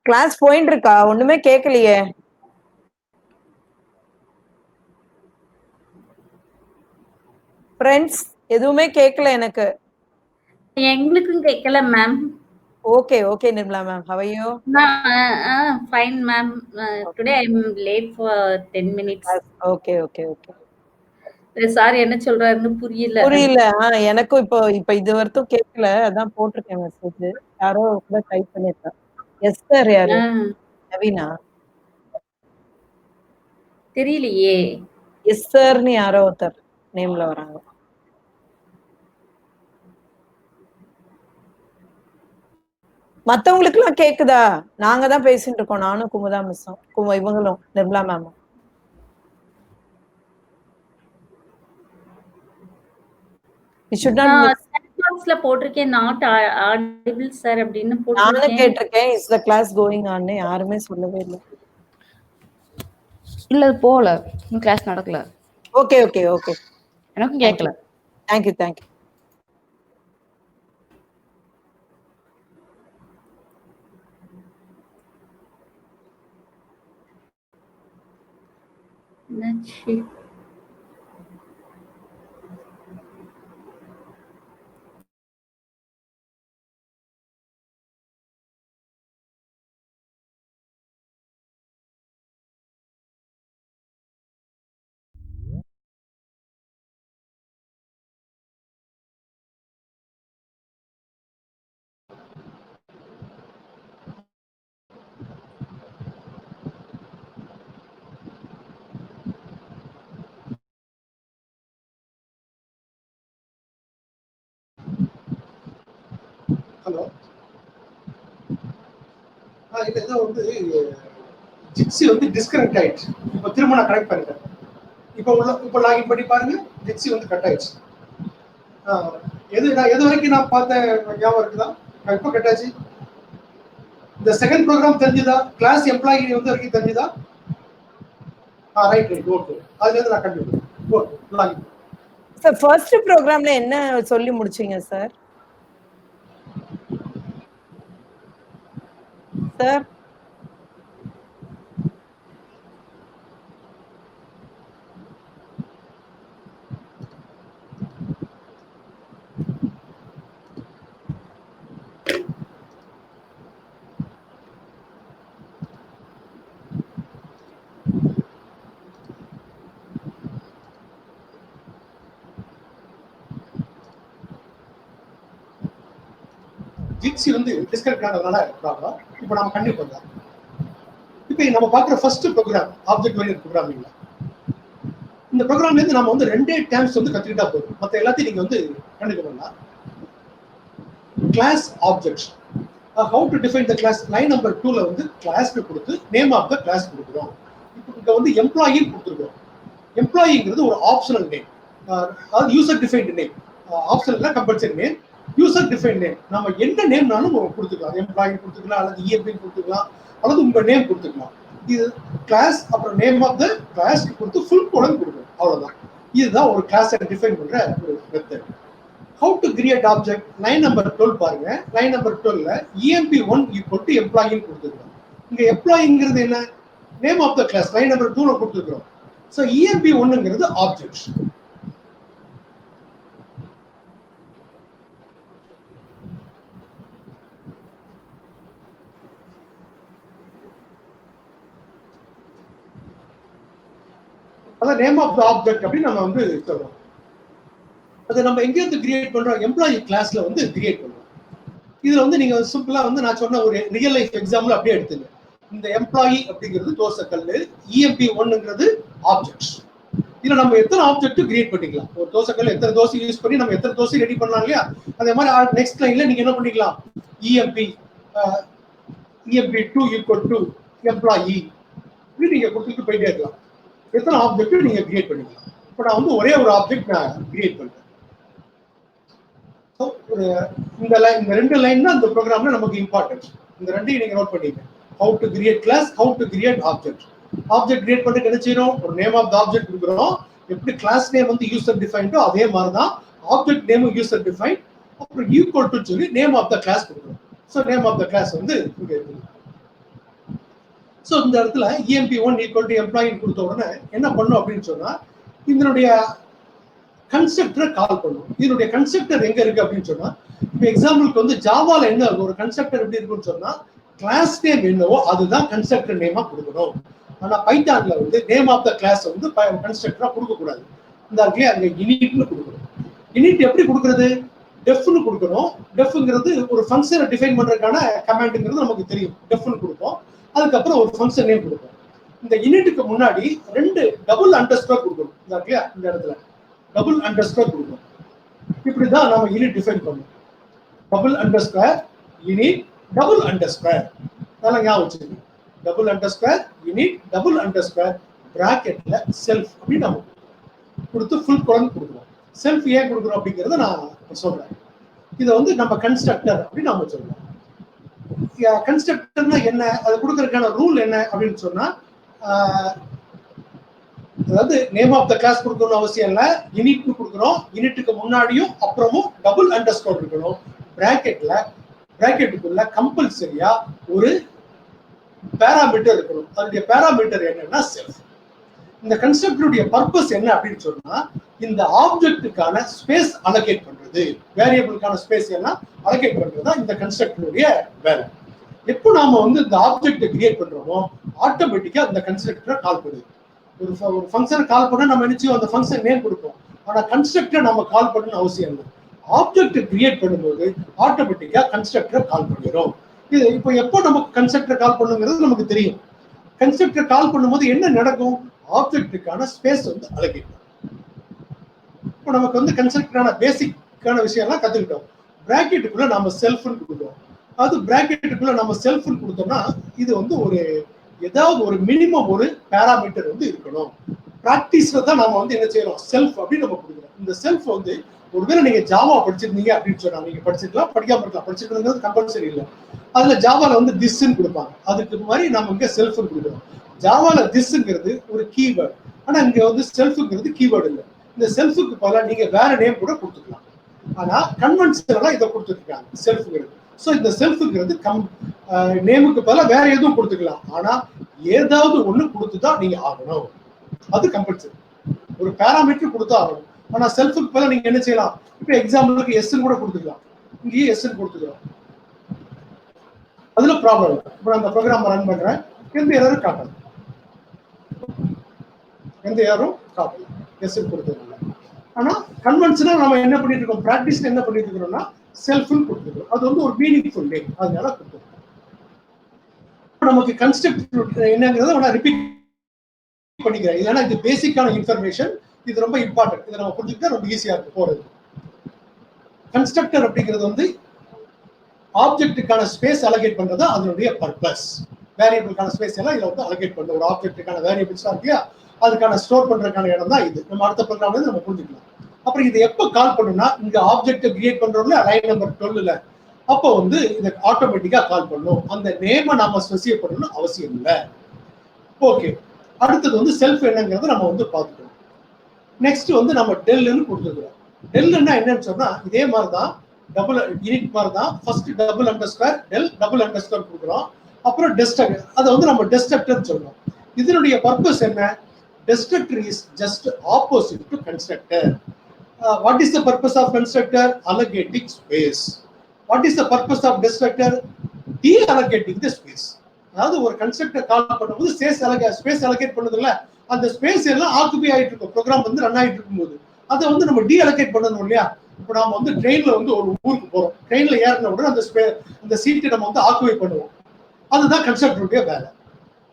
Class போயிட்டு இருக்கா? ஒண்ணுமே கேட்கலையே. ஃப்ரெண்ட்ஸ் எதுவுமே கேட்கல எனக்கு. எங்களுக்கும் கேட்கல ma'am. Okay, okay, Nirmala ma'am. How are you? Fine ma'am. Today I'm late for 10 minutes. Okay, okay, okay. Sir என்ன சொல்றாருன்னு புரியல. புரியல. எனக்கும் இப்ப இது வரைக்கும் கேட்கல. அதான் போட்டிருக்கேன் மெசேஜ். யாரோ கூட டைப் பண்ணிருக்காங்க. எஸ் சார் யாரு? நவீனா? தெரியலையே. எஸ் சார்னு யாரோ ஒருத்தர் நேம்ல வராங்க. மத்தவங்களுக்கு எல்லாம் கேக்குதா? நாங்க தான் பேசிட்டு இருக்கோம். நானும் குமுதா மிஸ்ஸும் இவங்களும் நிர்மலா மேமும். பாக்ஸ்ல போட்டிருக்கேன் நாட் ஆடிபிள் சார் அப்படின்னு போட்டிருக்கேன். நானும் கேட்டிருக்கேன் is the class going on யாருமே சொல்லவே இல்ல. இல்ல போல கிளாஸ் நடக்கல. Okay okay okay. எனக்கும் கேட்கல. Thank you thank you. ஹலோ, இதெல்லாம் வந்து ஜிப்சி வந்து டிஸ்கனெக்ட் ஆயிடுச்சு. இப்போ திரும்ப நான் கனெக்ட் பண்ணிட்டேன். இப்போ லாகின் பண்ணி பாருங்க, ஜிப்சி வந்து கட் ஆயிடுச்சு. எது வரைக்கும் நான் பார்த்தேன் ஞாபகம் இருக்குதா? இப்போ கட் ஆச்சு. இந்த செகண்ட் ப்ரோக்ராம் தெரிஞ்சுதா? கிளாஸ் எம்ப்ளாயி வந்து வரைக்கும் தெரிஞ்சுதா? Right right okay. அதுல இருந்து நான் கண்டிப்பா ஓகே லாகின். சார் ஃபர்ஸ்ட் ப்ரோக்ராம்ல என்ன சொல்லி முடிச்சீங்க சார்? சார் ஜிப்சி வந்து டிஸ்கனெக்ட் ஆனதுனால ப்ராப்ளம். இப்போ நம்ம கண்டினியூ பண்ணலாம். இப்போ நம்ம பார்க்குற ஃபர்ஸ்ட் ப்ரோக்ராம் ஆப்ஜெக்ட் ஓரியன்டட் ப்ரோக்ராமிங்ல இந்த ப்ரோக்ராம்ல இருந்து நம்ம வந்து 2 டேர்ம்ஸ் வந்து கத்துக்கிட்டா போதும். மற்ற எல்லாத்தையும் நீங்க வந்து கண்டுக்க வேண்டாம். Class objects, how to define the class. Line number 2ல வந்து கிளாஸ்க்கு கொடுத்து நேம் ஆஃப் த கிளாஸ் கொடுக்குறோம். இப்போ இங்க வந்து எம்ப்ளாயி கொடுத்துருக்கோம். எம்ப்ளாயிங்கிறது ஒரு ஆப்ஷனல் நேம், அதாவது user defined name. Optional compulsory name, user define name. நம்ம என்ன நேம்னாலும் கொடுத்துக்கலாம். எம்ப்ளாயி கொடுத்துக்கலாம், அல்லது இஎம்பி கொடுத்துக்கலாம், அல்லது உங்க நேம் கொடுத்துக்கலாம். இது கிளாஸ் அப்புறம் நேம் ஆஃப் த கிளாஸ் கொடுத்து ஃபுல் கோடன் கொடுக்கணும். அவ்வளவுதான். இதுதான் ஒரு கிளாஸ் டிஃபைன் பண்ற ஒரு method. How to create object. Line number 12 பாருங்க. லைன் நம்பர் 12ல emp1 ஈக்குவல் டு எம்ப்ளாயின்னு கொடுத்துருக்கோம். இங்க எம்ப்ளாயிங்கிறது என்ன? Name of the class. Line number 2ல கொடுத்துருக்கோம். ஸோ emp1ங்கிறது ஆப்ஜெக்ட். அதான் நேம் ஆஃப் த ஆப்ஜெக்ட் அப்படின்னு நம்ம வந்து சொல்றோம். அதை நம்ம எங்க இருந்து கிரியேட் பண்றோம்? எம்ப்ளாயி கிளாஸ்ல வந்து கிரியேட் பண்றோம். இதுல வந்து நீங்க சிம்பிளா வந்து நான் சொன்ன ஒரு ரியல் லைஃப் எக்ஸாம்பிள் அப்படியே எடுத்துங்க. இந்த எம்ப்ளாயி அப்படிங்கிறது தோசைக்கல்லு, emp1ங்கிறது ஆப்ஜெக்ட். இதுல நம்ம எத்தனை ஆப்ஜெக்ட் கிரியேட் பண்ணிக்கலாம். ஒரு தோசைக்கல் எத்தனை தோசை யூஸ் பண்ணி நம்ம எத்தனை தோசை ரெடி பண்ணலாம் இல்லையா? அதே மாதிரி நெக்ஸ்ட் லைன்ல நீங்க என்ன பண்ணிக்கலாம், emp2 ஈக்குவல் டு எம்ப்ளாயி நீங்க கொடுத்துட்டு போயிட்டே இருக்கலாம். எத்தனை ஆப்ஜெக்ட் நீங்க கிரியேட் பண்ணிக்கலாம். இப்போ நான் வந்து ஒரே ஒரு ஆப்ஜெக்ட் நான் கிரியேட் பண்றேன். இந்த 2 லைன் தான் இந்த ப்ரோக்ராம்ல நமக்கு இம்பார்ட்டன்ட். இந்த ரெண்டையும் நீங்க நோட் பண்ணிக்கங்க. How to create class, how to create object. Object create பண்ணிட்டு என்ன செய்யறோம்? ஒரு நேம் ஆஃப் த ஆப்ஜெக்ட் கொடுக்குறோம். எப்படி கிளாஸ் நேம் வந்து யூசர் டிஃபைன்டோ அதே மாதிரி தான் ஆப்ஜெக்ட் நேமும் யூசர் டிஃபைன். அப்புறம் ஈக்குவல் டு சொல்லி நேம் ஆஃப் த கிளாஸ் கொடுக்குறோம். So name of the class வந்து இங்க இருக்கு. ஸோ இந்த இடத்துல EMP1 ஈக்குவல் டு எம்ப்ளாயின்னு கொடுத்த உடனே என்ன பண்ணும் அப்படின்னு சொன்னா இதனுடைய கன்ஸ்ட்ரக்டரை கால் பண்ணும். இதனுடைய கன்ஸ்ட்ரக்டர் எங்க இருக்கு அப்படின்னு சொன்னா, இப்போ எக்ஸாம்பிளுக்கு வந்து ஜாவால என்ன ஒரு கன்ஸ்ட்ரக்டர் எப்படி இருக்குன்னு சொன்னா கிளாஸ் நேம் என்னவோ அதுதான் கன்ஸ்ட்ரக்டர் நேமா கொடுக்கணும். ஆனா பைத்தான்ல வந்து நேம் ஆஃப் த கிளாஸ் வந்து கன்ஸ்ட்ரக்டரா கொடுக்க கூடாது. இந்த இடத்துல அங்க இனிட்னு கொடுக்கணும். இனிட் எப்படி கொடுக்கறது? டெஃப்னு கொடுக்கணும். டெஃப்ங்கிறது ஒரு ஃபங்க்ஷனை டிஃபைன் பண்றதுக்கான கமாண்ட்ங்கிறது நமக்கு தெரியும். டெஃப்னு கொடுப்போம். அதுக்கப்புறம் ஒரு ஃபங்க்ஷன் நேம் கொடுப்போம். இந்த இனிட்டுக்கு முன்னாடி 2 டபுள் அண்டர்ஸ்கோர் கொடுக்கணும். இந்த இடத்துல டபுள் அண்டர்ஸ்கோர் கொடுக்கணும். இப்படிதான் நாம இனிட் டிஃபைன் பண்ணுவோம். Double underscore init double underscore அதெல்லாம் ஞாபகம் வச்சுக்கணும். Double underscore init double underscore பிராக்கெட்ல செல்ஃப் அப்படின்னு நம்ம கொடுத்து ஃபுல் குழந்தை கொடுக்குறோம். செல்ஃப் ஏன் கொடுக்குறோம் அப்படிங்கிறத நான் சொல்றேன். இதை வந்து நம்ம கன்ஸ்ட்ரக்டர் அப்படின்னு நம்ம சொல்றோம். கன்ஸ்ட்ரக்டர்னா என்ன, அது கொடுக்கறதுக்கான ரூல் என்ன அப்படின்னு சொன்னா, அதாவது நேம் ஆஃப் த கிளாஸ் கொடுக்கணும்னு அவசியம் இல்லை. இனிட்னு கொடுக்குறோம். இனிட்டுக்கு முன்னாடியும் அப்புறமும் டபுள் அண்டர்ஸ்கோர் இருக்கணும். பிராக்கெட்டுக்குள்ள கம்பல்சரியா ஒரு பேராமீட்டர் இருக்கணும். அதனுடைய பேராமீட்டர் என்னன்னா செல்ஃப். இந்த கன்ஸ்ட்ரக்டருடைய பர்பஸ் என்ன அப்படின்னு சொன்னா, இந்த ஆப்ஜெக்டுக்கான ஸ்பேஸ் அலோகேட் பண்றது, வேரியபிளுக்கான ஸ்பேஸ் எல்லாம் அலோகேட் பண்றது இந்த கன்ஸ்ட்ரக்டருடைய வேலை. எப்போ நாம வந்து இந்த ஆப்ஜெக்டை கிரியேட் பண்றோமோ ஆட்டோமேட்டிக்கா இந்த கன்ஸ்ட்ரக்டரை கால் பண்ணுது. ஒரு ஃபங்க்ஷனை கால் பண்ணா நம்ம நினைச்சு அந்த ஃபங்க்ஷன் நேம் கொடுப்போம். ஆனா கன்ஸ்ட்ரக்டரை நம்ம கால் பண்ணணும்னு அவசியம் இல்லை. ஆப்ஜெக்ட் கிரியேட் பண்ணும்போது ஆட்டோமேட்டிக்கா கன்ஸ்ட்ரக்டரை கால் பண்ணிடும். இது இப்போ எப்போ நமக்கு கன்ஸ்ட்ரக்டர் கால் பண்ணுங்கிறது நமக்கு தெரியும். கன்ஸ்ட்ரக்டர் கால் பண்ணும்போது என்ன நடக்கும்? ஆப்ஜெக்டுக்கான ஸ்பேஸ் வந்து அலோகேட். இப்போ நமக்கு வந்து கன்ஸ்ட்ரக்டரான பேசிக்கான விஷயம் எல்லாம் கத்துக்கிட்டோம். பிராக்கெட்டுக்குள்ள நம்ம செல்ஃப்னு கொடுக்குறோம். அது பிராக்கெட்டுக்குள்ள நம்ம செல்ஃப்னு கொடுத்தோம்னா இது வந்து ஒரு ஏதாவது ஒரு மினிமம் ஒரு பேராமீட்டர் வந்து இருக்கணும். பிராக்டிஸ்ல தான் நம்ம வந்து என்ன செய்யறோம்? செல்ஃப் அப்படின்னு நம்ம கொடுக்குறோம். இந்த செல்ஃப் வந்து ஒருவேளை நீங்க ஜாவா படிச்சிருந்தீங்க அப்படின்னு சொன்னா நீங்க படிச்சிருக்கலாம், படிக்காம இருக்கலாம். படிச்சிருக்கிறது கம்பல்சரி இல்லை. அதுல ஜாவால வந்து திஸ்ன்னு கொடுப்பாங்க. அதுக்கு மாதிரி நம்ம இங்க செல்ஃப்னு கொடுக்குறோம். ஜாவால திஸ்ங்கிறது ஒரு கீவேர்டு. ஆனா இங்க வந்து செல்ஃப்ங்கிறது கீவேர்டு இல்லை. இந்த செல்ஃபுக்கு பதிலா நீங்க வேற நேம் கூட கொடுத்துக்கலாம். ஆனா கன்வென்ஷனலா இதை கொடுத்துருக்காங்க செல்ஃப்ங்கிறது. ஸோ இந்த செல்ஃபுங்கிறது நேமுக்கு பதிலா வேற எதுவும் கொடுத்துக்கலாம். ஆனா ஏதாவது ஒண்ணு கொடுத்துதான் நீங்க ஆகணும். அது கம்பல்சரி. ஒரு பேராமீட்டர் கொடுத்தா ஆகணும். ஆனா செல்ஃபுக்கு பதிலா நீங்க என்ன செய்யலாம்? இப்ப எக்ஸாம்பிளுக்கு எஸ்ன்னு கூட கொடுத்துக்கலாம். இங்கேயே எஸ்ன்னு கொடுத்துக்கலாம். அதுல ப்ராப்ளம் இல்லை. இப்போ நான் அந்த ப்ரோக்ராம் ரன் பண்றேன். எந்த எரரும் காட்டல. எஸ்ன்னு கொடுத்ததுனால. ஆனா கன்வென்ஷனல் நம்ம என்ன பண்ணிட்டு இருக்கோம்? பிராக்டிஸ்ல என்ன பண்ணிட்டு இருக்கிறோம்னா செல்ஃப்னு கொடுத்துருக்கோம். அது வந்து ஒரு மீனிங்ஃபுல் நேம். அதனால கொடுத்துருக்கோம். நமக்கு கன்ஸ்ட்ரக்டர் என்னங்கிறத நான் ரிப்பீட் பண்ணிக்கிறேன். ஏன்னா இது பேசிக்கான இன்ஃபர்மேஷன். இது ரொம்ப இம்பார்ட்டன்ட். இதை நம்ம புரிஞ்சுக்கிட்டா ரொம்ப ஈஸியா இருக்கு போறது. கன்ஸ்ட்ரக்டர் அப்படிங்கிறது வந்து ஆப்ஜெக்டுக்கான ஸ்பேஸ் அலோகேட் பண்றது அதனுடைய பர்பஸ். வேரியபிளுக்கான ஸ்பேஸ் எல்லாம் இதுல வந்து அலோகேட் பண்ண ஒரு ஆப்ஜெக்டுக்கான வேரியபிள்ஸ் இருக்கு இல்லையா, அதுக்கான ஸ்டோர் பண்றதுக்கான இடம் தான் இது. நம்ம அடுத்த ப்ரோக்ராம்ல நம்ம புரிஞ்சுக்கலாம். அப்புறம் இது எப்போ கால் பண்ணும்னா இங்க ஆப்ஜெக்ட் கிரியேட் பண்றோம்ல லைன் நம்பர் 12ல அப்போ வந்து இதை ஆட்டோமேட்டிக்கா கால் பண்ணும். அந்த நேமை நாம ஸ்பெசிஃபை பண்ணணும்னு அவசியம் இல்லை. ஓகே, அடுத்தது வந்து செல்ஃப் என்னங்கிறத நம்ம வந்து பார்த்துக்கணும். நெக்ஸ்ட் வந்து நம்ம டெல்லுன்னு கொடுத்துருக்கோம். டெல்லுன்னா என்னன்னு சொன்னா இதே மாதிரி தான் டபுள் யூனிட் மாதிரி தான். First double underscore del double underscore கொடுக்குறோம். அப்புறம் டெஸ்ட்ரக்டர், அதை வந்து நம்ம டெஸ்ட்ரக்டர் சொல்றோம். இதனுடைய பர்பஸ் என்ன? Destructor is just opposite to constructor. What is the purpose of constructor? Allocating space. What is the purpose of destructor? De-allocating the space. அதாவது ஒரு கன்ஸ்ட்ரக்டர் கால் பண்ணும்போது ஸ்பேஸ் அலோகேட் பண்ணுதுல்ல, அந்த ஸ்பேஸ் எல்லாம் ஆக்குபை ஆயிட்டு இருக்கும். ப்ரோக்ராம் வந்து run ஆயிட்டு இருக்கும்போது அதை வந்து நம்ம டீஅலோகேட் பண்ணணும் இல்லையா. இப்போ நாம வந்து ட்ரெயின்ல வந்து ஒரு ஊருக்கு போறோம். ட்ரெயின்ல ஏறின உடனே அந்த சீட்டை நம்ம வந்து ஆக்குபை பண்ணுவோம். அதுதான் கன்ஸ்ட்ரக்டருடைய வேலை.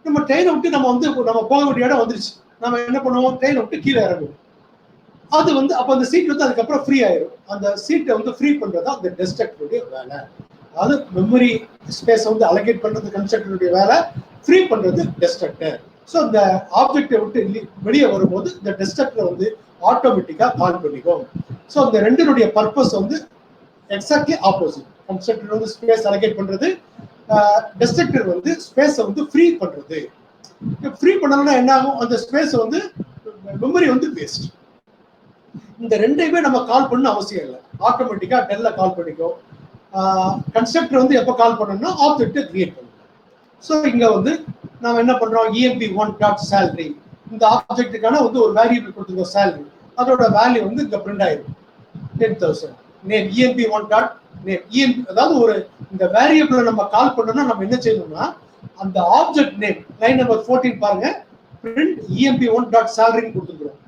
நம்ம ட்ரெயினை விட்டு நம்ம வந்து நம்ம போக வேண்டிய இடம் வந்துருச்சு. நம்ம என்ன பண்ணுவோம்? ட்ரெயினை விட்டு கீழே இறங்குவோம். அது வந்து அப்ப அந்த சீட் வந்து அதுக்கப்புறம் ஃப்ரீ ஆயிடும். அந்த சீட்டை வந்து ஃப்ரீ பண்றதா அந்த டெஸ்ட்ரக்டருடைய வேலை. அது மெமரி ஸ்பேஸ் வந்து அலோகேட் பண்றது கன்ஸ்ட்ரக்டருடைய வேலை, ஃப்ரீ பண்றது டெஸ்ட்ரக்டர். ஸோ இந்த ஆப்ஜெக்டை விட்டு வெளியே வரும்போது இந்த டெஸ்ட்ரக்டர் வந்து ஆட்டோமேட்டிக்கா கால் பண்ணிக்கும். ஸோ இந்த ரெண்டினுடைய பர்பஸ் வந்து எக்ஸாக்ட்லி ஆப்போசிட். கன்ஸ்ட்ரக்டர் வந்து ஸ்பேஸ் அலோகேட் பண்றது, டெஸ்ட்ரக்டர் வந்து ஸ்பேஸை வந்து ஃப்ரீ பண்றது. ஃப்ரீ பண்ணணும்னா என்ன ஆகும்? அந்த ஸ்பேஸ் வந்து மெமரி வந்து வேஸ்ட். இந்த ரெண்டையுமே நம்ம கால் பண்ண அவசியம் இல்லை. ஆட்டோமேட்டிக்கா டெல்ல கால் பண்ணிக்கும். கன்ஸ்ட்ரக்டர் வந்து எப்போ கால் பண்ணணும்னா ஆப்ஜெக்டை கிரியேட் பண்ணும். ஸோ இங்க வந்து நாம என்ன பண்றோம், emp1 டாட் salary, இந்த ஆப்ஜெக்ட்டுக்கான வந்து ஒரு வேரியபிள் கொடுத்துருக்கோம் salary, அதோட வேல்யூ வந்து இங்க பிரிண்ட் ஆயிடும் 10,000. நேம் emp1 டாட் நேம், அதாவது ஒரு இந்த வேரியபிளை நம்ம கால் பண்ணோம்னா நம்ம என்ன செய்யணும்னா அந்த ஆப்ஜெக்ட் நேம் லைன் நம்பர் 14 பாருங்க, print emp1 டாட் salary கொடுத்துருக்கோம்,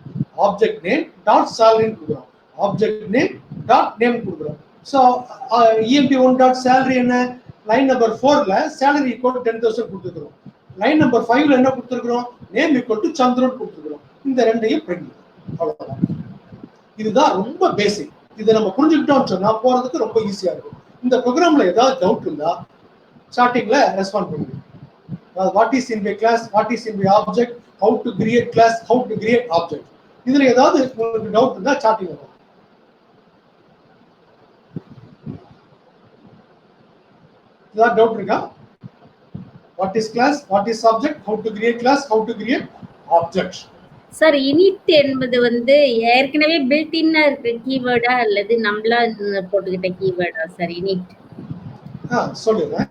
ஆப்ஜெக்ட் நேம் டாட் salary கொடுக்குறோம், ஆப்ஜெக்ட் நேம் டாட் நேம் கொடுக்குறோம். ஸோ emp1 டாட் salary என்ன, லைன் நம்பர் 4ல salary ஈக்குவல் 10,000 கொடுத்துருக்கோம், லைன் நம்பர் 5ல என்ன கொடுத்துருக்கோம், நேம் ஈக்குவல் டு சந்திரன் கொடுத்துருக்கோம். இந்த ரெண்டையும் பிரிண்ட், அவ்வளவுதான். இதுதான் ரொம்ப பேசிக். இதை நம்ம புரிஞ்சுக்கிட்டோம்னு சொன்னா போறதுக்கு ரொம்ப ஈஸியா இருக்கும். இந்த ப்ரோக்ராம்ல ஏதாவது டவுட் இருந்தா ஸ்டார்டிங்ல ரெஸ்பாண்ட் பண்ணுங்க. What is in by class, what is in by object, how to create class, how to create object, இதுல ஏதாவது உங்களுக்கு டவுட் இருந்தா ஸ்டார்டிங் வரும். ஏதாவது டவுட் இருக்கா? What is class, what is object, how to create class, how to create object. Sir init என்பது வந்து ஏற்கனவே பில்ட் இன்னா இருக்கிற கீவேர்டா அல்லது நம்மளா போட்டுக்கிட்ட கீவேர்டா சார் இனிட்? சொல்லுறேன்.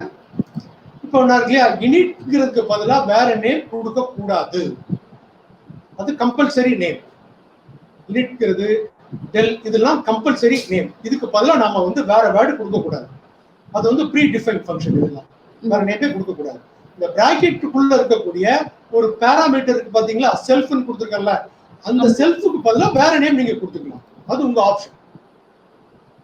இப்போ நான் இல்லையா, இனிட்ங்கிறதுக்கு பதிலா வேற நேம் கொடுக்க கூடாது, அது கம்பல்சரி நேம். இனிட்ங்கிறது டெல் இதெல்லாம் கம்பல்சரி நேம், இதுக்கு பதிலா நாம வந்து வேற வேர்டு கொடுக்க கூடாது, அது வந்து ப்ரீ டிஃபைன் ஃபங்க்ஷன், இதெல்லாம் வேற நேமே கொடுக்க கூடாது. இந்த பிராக்கெட்டுக்குள்ள இருக்கக்கூடிய ஒரு பாராமீட்டருக்கு பாத்தீங்களா செல்ஃப்னு கொடுத்துருக்கல, அந்த செல்ஃபுக்கு பதிலா வேற நேம் நீங்க கொடுத்துக்கலாம், அது உங்க ஆப்ஷன்.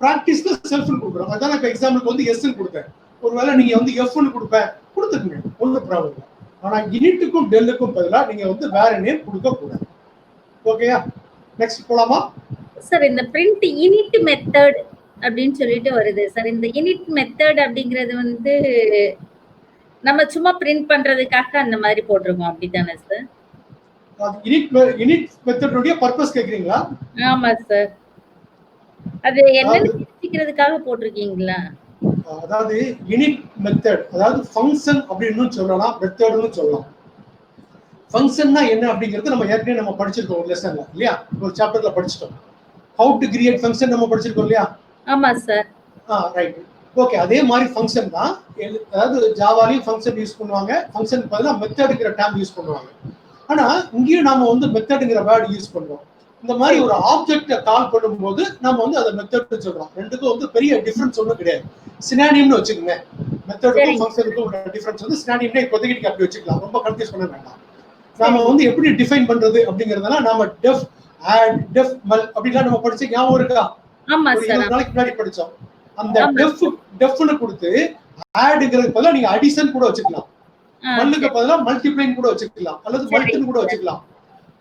பிராக்டிஸ்ல செல்ஃப்னு கொடுக்குறோம், அதான் இப்ப எக்ஸாம்பிளுக்கு வந்து எஸ்ன்னு கொடுத்தேன், ஒருவேளை நீங்க வந்து எஃப்னு கொடுப்பேன் கொடுத்துக்கங்க, ஒன்றும் ப்ராப்ளம் இல்லை. ஆனா இனிட்டுக்கும் டெல்லுக்கும் பதிலா நீங்க வந்து வேற நேம் கொடுக்க கூடாது. ஓகேயா? நெக்ஸ்ட் போலாமா சார்? இந்த பிரிண்ட் இனிட் மெத்தட் அப்படின்னு சொல்லிட்டு வருது சார். இந்த இனிட் மெத்தட் அப்படிங்கிறது வந்து நம்ம சும்மா பிரிண்ட் பண்றதுக்காக அந்த மாதிரி போட்டிருக்கோம், அப்படித்தானே சார்? இனிட் மெத்தடுடைய பர்பஸ் கேக்குறீங்களா? ஆமா சார். அது என்னன்னு தெரிஞ்சுக்கிறதுக்காக போட்டிருக்கீங்களா? அதாவது இனிட் மெத்தட், அதாவது ஃபங்க்ஷன் அப்படின்னு சொல்லலாம், மெத்தட்னு சொல்லலாம். ஃபங்க்ஷன்னா என்ன அப்படிங்கிறது நம்ம ஏற்கனவே நம்ம படிச்சிருக்கோம் ஒரு லெசன்ல இல்லையா, ஒரு சாப்டர்ல படிச்சிட்டோம். ஹவு டு கிரியேட் ஃபங்க்ஷன் நம்ம படிச்சிருக்கோம் இல்லையா? ஆமா சார். Right, okay. அதே மாதிரி ஃபங்க்ஷன் தான், அதாவது ஜாவாலையும் ஃபங்க்ஷன் யூஸ் பண்ணுவாங்க, ஃபங்க்ஷன் பதிலா மெத்தட்ங்கிற டேர்ம் யூஸ் பண்ணுவாங்க. ஆனா இங்கேயும் நாம வந்து மெத்தட்ங்கிற வேர்ட் யூஸ் பண்றோம். இந்த மாதிரி ஒரு ஆப்ஜெக்ட கால் பண்ணும்போது நம்ம வந்து அதை மெத்தட் சொல்றோம். ரெண்டுக்கும் வந்து பெரிய டிஃபரன்ஸ் ஒன்றும் கிடையாது. சினானிம்னு வச்சுக்கோங்க, மெத்தடுக்கும் ஃபங்க்ஷனுக்கும் ஒரு டிஃபரன்ஸ் வந்து சினானிம்னா இப்போதைக்கு நீங்க அப்படி வச்சுக்கலாம், ரொம்ப கன்ஃபியூஸ் பண்ண வேண்டாம். நாம வந்து எப்படி டிஃபைன் பண்றது அப்படிங்கறதுனா நாம டெஃப், ஆட், டெஃப், மல் அப்படிலாம் நம்ம படிச்சு ஞாபகம் இருக்கா? ஆமா ஒரு சார். 20 நாளைக்கு முன்னாடி படிச்சோம். அந்த டெஃப்னு கொடுத்து ஆட்ங்கிறதுக்கு பதிலா நீங்க அடிஷன் கூட வச்சுக்கலாம், மல்லுக்கு பதிலா மல்டிப்ளைன் கூட வச்சுக்கலாம், அல்லது மல்டின்னு கூட வச்சுக்கலாம்.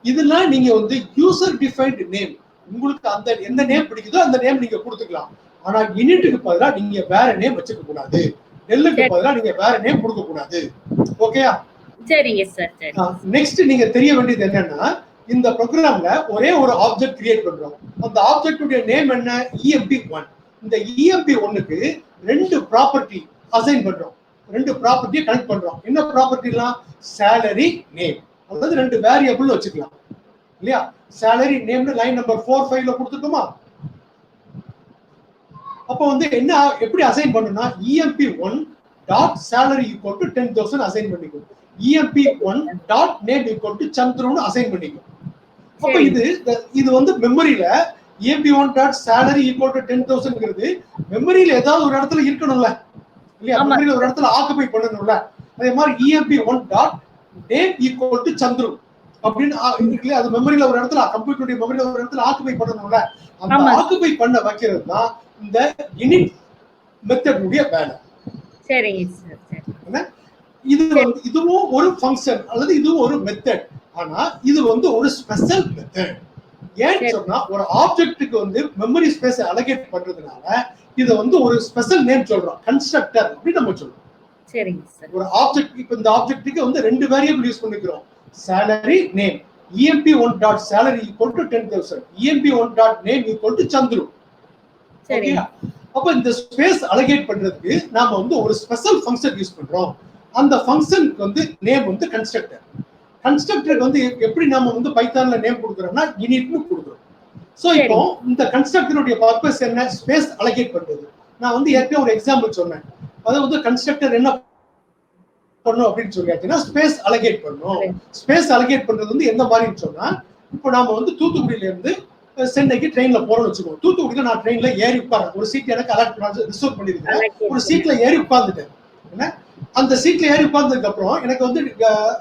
இதெல்லாம் நீங்க வந்து யூசர் டிஃபைன்ட் நேம், உங்களுக்கு அந்த எந்த நேம் பிடிக்குதோ அந்த நேம் நீங்க கொடுத்துக்கலாம். ஆனா இனிட்டுக்கு பதிலா நீங்க வேற நேம் வச்சுக்க கூடாது, டெல்லுக்கு பதிலா நீங்க வேற நேம் கொடுக்க கூடாது. ஓகேயா? சரிங்க சார். சரி. நெக்ஸ்ட் நீங்க தெரிய வேண்டியது என்னன்னா, இந்த ப்ரோக்ராம்ல ஒரே ஒரு ஆப்ஜெக்ட் கிரியேட் பண்றோம். அந்த ஆப்ஜெக்ட்டுடைய நேம் என்ன, emp1. இந்த emp1க்கு ரெண்டு ப்ராப்பர்ட்டி அசைன் பண்றோம், ரெண்டு ப்ராப்பர்ட்டியை கனெக்ட் பண்றோம். என்ன ப்ராப்பர்ட்டிலாம், salary நேம், அதாவது ரெண்டு வேரியபிள் வச்சுக்கலாம் இல்லையா. salary நேம்னு லைன் நம்பர் 4, 5ல கொடுத்துட்டோமா. அப்போ வந்து என்ன எப்படி அசைன் பண்ணனும்னா, emp1 dot salary equal to 10,000 assign பண்ணிக்கும், emp1 dot name equal to சந்திரன்னு அசைன் பண்ணிக்கும். அப்ப இது வந்து மெமரியில emp1 dot salary equal to 10,000ங்கிறது மெமரியில ஏதாவது ஒரு இடத்துல இருக்கணும்ல இல்லையா, மெமரியில ஒரு இடத்துல ஆக்குபை பண்ணணும்ல. அதே மாதிரி emp1 dot name equal to Chandru அப்படின்னு இருக்குல்ல, அது மெமரியில ஒரு இடத்துல, கம்ப்யூட்டருடைய மெமரியில ஒரு இடத்துல ஆக்குபை பண்ணணும்ல. அந்த ஆக்குபை பண்ண வைக்கிறது தான் இந்த இனிட் மெத்தடுடைய வேலை. சரிங்க சார். சரி. இது வந்து இதுவும் ஒரு ஃபங்க்ஷன் அல்லது இதுவும் ஒரு மெத்தட், ஆனா இது வந்து ஒரு ஸ்பெஷல் மெத்தட். ஏன்னு சொன்னா ஒரு ஆப்ஜெக்ட்டுக்கு வந்து மெமரி ஸ்பேஸ் அலோகேட் பண்றதுனால இதை வந்து ஒரு ஸ்பெஷல் நேம் சொல்றோம், கன்ஸ்ட்ரக்டர் அப்படின்னு நம்ம சொல்றோம். சரிங்க சார். ஒரு ஆப்ஜெக்ட், இப்ப இந்த ஆப்ஜெக்ட்டுக்கு வந்து ரெண்டு வேரியபிள் யூஸ் பண்ணிக்கிறோம், salary name, emp1 dot salary equal to 10,000, emp1 dot name equal to Chandru. சரி. அப்ப இந்த ஸ்பேஸ் அலோகேட் பண்றதுக்கு நாம வந்து ஒரு ஸ்பெஷல் ஃபங்க்ஷன் யூஸ் பண்றோம். அந்த ஃபங்க்ஷனுக்கு வந்து நேம் வந்து கன்ஸ்ட்ரக்டர். கன்ஸ்ட்ரக்டருக்கு வந்து எப்படி நாம வந்து பைத்தான்ல நேம் கொடுக்குறோம்னா இனிட்னு கொடுக்குறோம். சோ இப்போ இந்த கன்ஸ்ட்ரக்டருடைய பர்பஸ் என்ன, ஸ்பேஸ் அலோகேட் பண்றது. நான் வந்து ஏற்கனவே ஒரு எக்ஸாம்பிள் சொன்னேன், அதாவது கன்ஸ்ட்ரக்டர் என்ன பண்ணும் அப்படின்னு சொல்லியாச்சுன்னா ஸ்பேஸ் அலகேட் பண்ணும். ஸ்பேஸ் அலகேட் பண்றது வந்து எந்த மாதிரின்னு சொன்னா, இப்போ நாம வந்து தூத்துக்குடியில இருந்து சென்னைக்கு ட்ரெயின்ல போறோம்னு வச்சுக்கோ. தூத்துக்குடியில நான் ட்ரெயின்ல ஏறி உட்கார்றேன். ஒரு சீட் எனக்கு அலாட் ரிசர்வ் பண்ணிருக்கேன். ஒரு சீட்ல ஏறி உட்கார்ந்துட்டேன். என்ன அந்த சீட்ல ஏறி உட்கார்ந்ததுக்கு அப்புறம் எனக்கு வந்து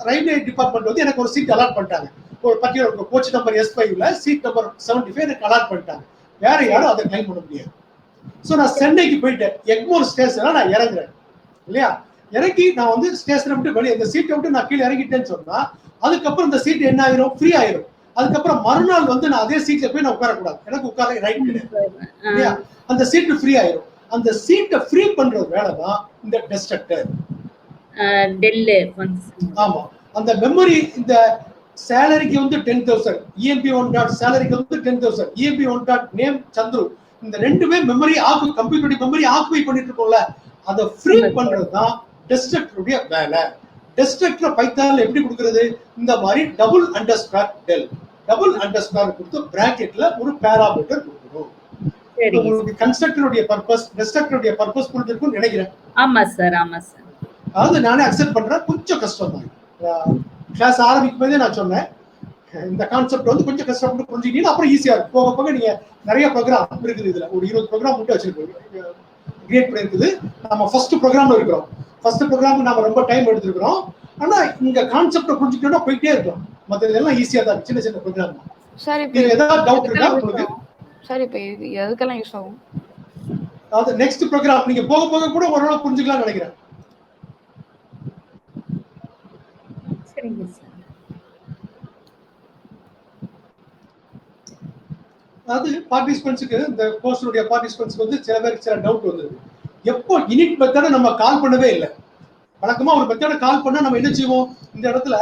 ரயில்வே டிபார்ட்மெண்ட் வந்து எனக்கு ஒரு சீட் அலாட் பண்ணிட்டாங்க. ஒரு பர்டிகுலர் கோச் நம்பர் S5ல சீட் நம்பர் 75 எனக்கு அலாட் பண்ணிட்டாங்க. வேற யாரும் அதை கிளைம் பண்ண முடியாது. சோ நான் சென்னைக்கு போயிட்டேன். எக்மோர் ஸ்டேஷன்ல நான் இறங்குறேன் இல்லையா. இறங்கி நான் வந்து ஸ்டேஷனை விட்டு வெளியே இந்த சீட்டை விட்டு நான் கீழே இறங்கிட்டேன்னு சொன்னா அதுக்கப்புறம் இந்த சீட் என்ன ஆயிரும், ஃப்ரீ ஆயிரும். அதுக்கப்புறம் மறுநாள் வந்து நான் அதே சீட்ல போய் நான் உட்காரக்கூடாது. எனக்கு உட்கார ரைட் கிடையாது இல்லையா. அந்த சீட்டு ஃப்ரீ ஆயிரும். அந்த சீட்டை ஃப்ரீ பண்ற வேலை தான் இந்த டெஸ்ட்ரக்டர். ஆமா, அந்த மெமரி இந்த சேலரிக்கு வந்து 10,000, EMP1 டாட் சேலரிக்கு வந்து 10,000, EMP1 டாட் நேம் சந்துரு, இந்த ரெண்டுமே மெமரி கம்ப்யூட்டர் மெமரி ஆக்குபை பண்ணிட்டு இருக்கோம்ல, அதை ஃப்ரீ பண்றது தான் டெஸ்ட்ரக்டருடைய வேலை. டெஸ்ட்ரக்டர் பைத்தான்ல எப்படி கொடுக்கிறது, இந்த மாதிரி double underscore del, double underscore கொடுத்து பிராக்கெட்ல ஒரு பாராமீட்டர் கொடுக்கணும். உங்களுக்கு கன்ஸ்ட்ரக்டருடைய பர்பஸ் டெஸ்ட்ரக்டருடைய பர்பஸ் புரிஞ்சிருக்கும்னு நினைக்கிறேன். ஆமா சார், ஆமா சார். அதாவது நானே அக்செப்ட் பண்றேன், கொஞ்சம் கஷ்டம் தான். கிளாஸ் ஆரம்பிக்கும் போதே நான் சொன்னேன் இந்த கான்செப்ட் வந்து கொஞ்சம் கஷ்டப்பட்டு புரிஞ்சுக்கிட்டீங்கன்னா அப்புறம் ஈஸியா இருக்கும். போக போக நீங்க நிறைய ப்ரோக்ராம் இருக்குது, இதுல ஒரு 20 ப்ரோக்ராம் மட்டும் வச்சிருக்கோம், கிரியேட் பண்ணிருக்குது. நம்ம ஃபர்ஸ்ட் ப்ரோக்ராம்ல இருக்கிறோம். ஃபர்ஸ்ட் ப்ரோக்ராம் நம்ம ரொம்ப டைம் எடுத்துக்கிறோம். ஆனா இங்க கான்செப்ட புரிஞ்சுக்கிட்டோம்னா போயிட்டே இருக்கும். மற்ற இதெல்லாம் ஈஸியா தான், சின்ன சின்ன ப்ரோக்ராம். சார் இப்போ ஏதாவது டவுட் இருக்கா உங்களுக்கு? சார் இப்போ எதுக்கெல்லாம் யூஸ் ஆகும்? அதாவது நெக்ஸ்ட் ப்ரோக்ராம் நீங்க போக போக கூட ஓரளவு புரிஞ்சுக்கலாம்னு நினைக்கிறேன். சரிங்க சார். அதாவது பார்ட்டிசிபென்ட்ஸ்க்கு இந்த கோர்ஸுடைய பார்ட்டிசிபென்ட்ஸ்க்கு வந்து சில பேருக்கு சில டவுட் வந்தது. எப்போ இனிட் மெத்தட நம்ம கால் பண்ணவே இல்லை. வழக்கமா ஒரு மெத்தட கால் பண்ணா நம்ம என்ன செய்வோம், இந்த இடத்துல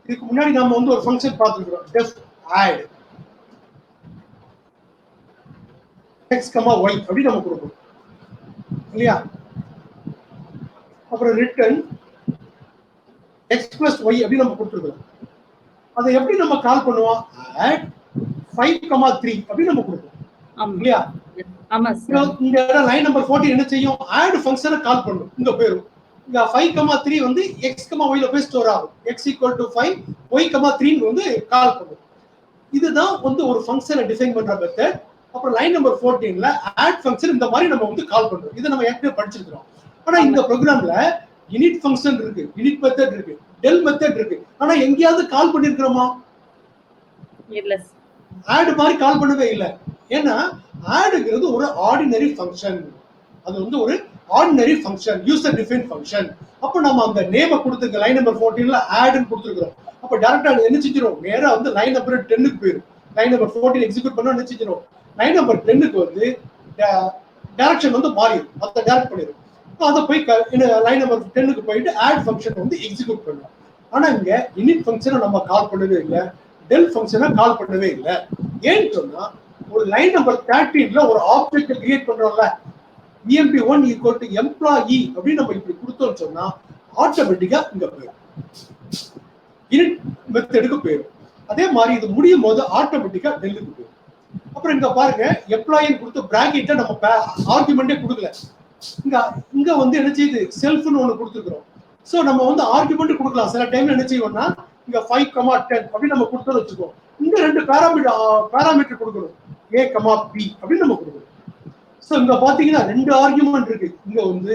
இதுக்கு முன்னாடி நம்ம வந்து ஒரு ஃபங்க்ஷன் பார்த்துருக்கோம், def add x, y அப்படி நம்ம கொடுப்போம் இல்லையா. அப்புறம் ரிட்டர்ன் x plus y அப்படி நம்ம கொடுத்துருக்கோம். அதை எப்படி நம்ம கால் பண்ணுவோம், add 5,3 அப்படி நம்ம கொடுப்போம் இல்லையா. ஆமா சார். இந்த லைன் நம்பர் 14 என்ன செய்யும், add ஃபங்க்ஷனை கால் பண்ணும். இங்க பேரும் இங்க 5,3 வந்து x, y ல போய் ஸ்டோர் ஆகும். x = 5, y, 3 வந்து கால் பண்ணும். இதுதான் வந்து ஒரு ஃபங்க்ஷனை டிஃபைன் பண்ற மெத்தட். அப்புறம் லைன் நம்பர் 14ல add ஃபங்க்ஷன் இந்த மாதிரி நம்ம வந்து கால் பண்றோம். இதை நம்ம ஏற்கனவே படிச்சிருக்கிறோம். ஆனா இந்த ப்ரோக்ராம்ல init ஃபங்க்ஷன் இருக்கு, init மெத்தட் இருக்கு, del மெத்தட் இருக்கு. ஆனா எங்கேயாவது கால் பண்ணிருக்கிறோமா? இல்ல. add மாதிரி கால் பண்ணவே இல்லை. ஏன்னா addங்கிறது ஒரு ஆர்டினரி ஃபங்க்ஷன். அது வந்து ஒரு ordinary function, user define function. அப்போ நம்ம அந்த நேமை கொடுத்துருக்க லைன் நம்பர் 14ல addன்னு கொடுத்துருக்கோம். அப்போ டைரக்டா என்ன செஞ்சிரும், நேரா வந்து லைன் நம்பர் 10க்கு போயிடும். லைன் நம்பர் 14 எக்ஸிக்யூட் பண்ணா என்ன செஞ்சிரும், லைன் நம்பர் 10க்கு வந்து டைரக்ஷன் வந்து மாறிடும், அதை டைரக்ட் பண்ணிடும். அதை போய் லைன் நம்பர் 10க்கு போயிட்டு add ஃபங்க்ஷன் வந்து எக்ஸிக்யூட் பண்ணும். ஆனா இங்க init ஃபங்க்ஷனை நம்ம கால் பண்ணவே இல்லை, டெல் ஃபங்க்ஷனை கால் பண்ணவே இல்லை. ஏன்னு சொன்னா ஒரு லைன் நம்பர் 13ல ஒரு ஆப்ஜெக்ட் கிரியேட் பண்றோம்ல, EMP1 = எம்ப்ளாயி அப்படின்னு நம்ம இப்படி கொடுத்தோம்னு சொன்னா ஆட்டோமேட்டிக்கா இங்க போயிடும், init மெத்தடுக்கு போயிடும். அதே மாதிரி இது முடியும் போது ஆட்டோமேட்டிக்கா டெல்லுக்கு போயிடும். அப்புறம் இங்க பாருங்க, எம்ப்ளாயின்னு கொடுத்து பிராக்கெட்டை நம்ம ஆர்குமெண்டே கொடுக்கல. இங்க வந்து என்ன செய்யுது, செல்ஃப்னு ஒண்ணு கொடுத்துருக்கிறோம். சோ நம்ம வந்து ஆர்குமெண்ட் கொடுக்கலாம். சில டைம்ல என்ன செய்வோம்னா இங்க 5,10 அப்படி நம்ம கொடுத்தோம்னு வச்சுக்கோம். இங்க ரெண்டு பாராமீட்டர் கொடுக்கணும், A, B அப்படின்னு நம்ம கொடுக்கணும். சோ இங்க பாத்தீங்கன்னா ரெண்டு ஆர்குமெண்ட் இருக்கு, இங்க வந்து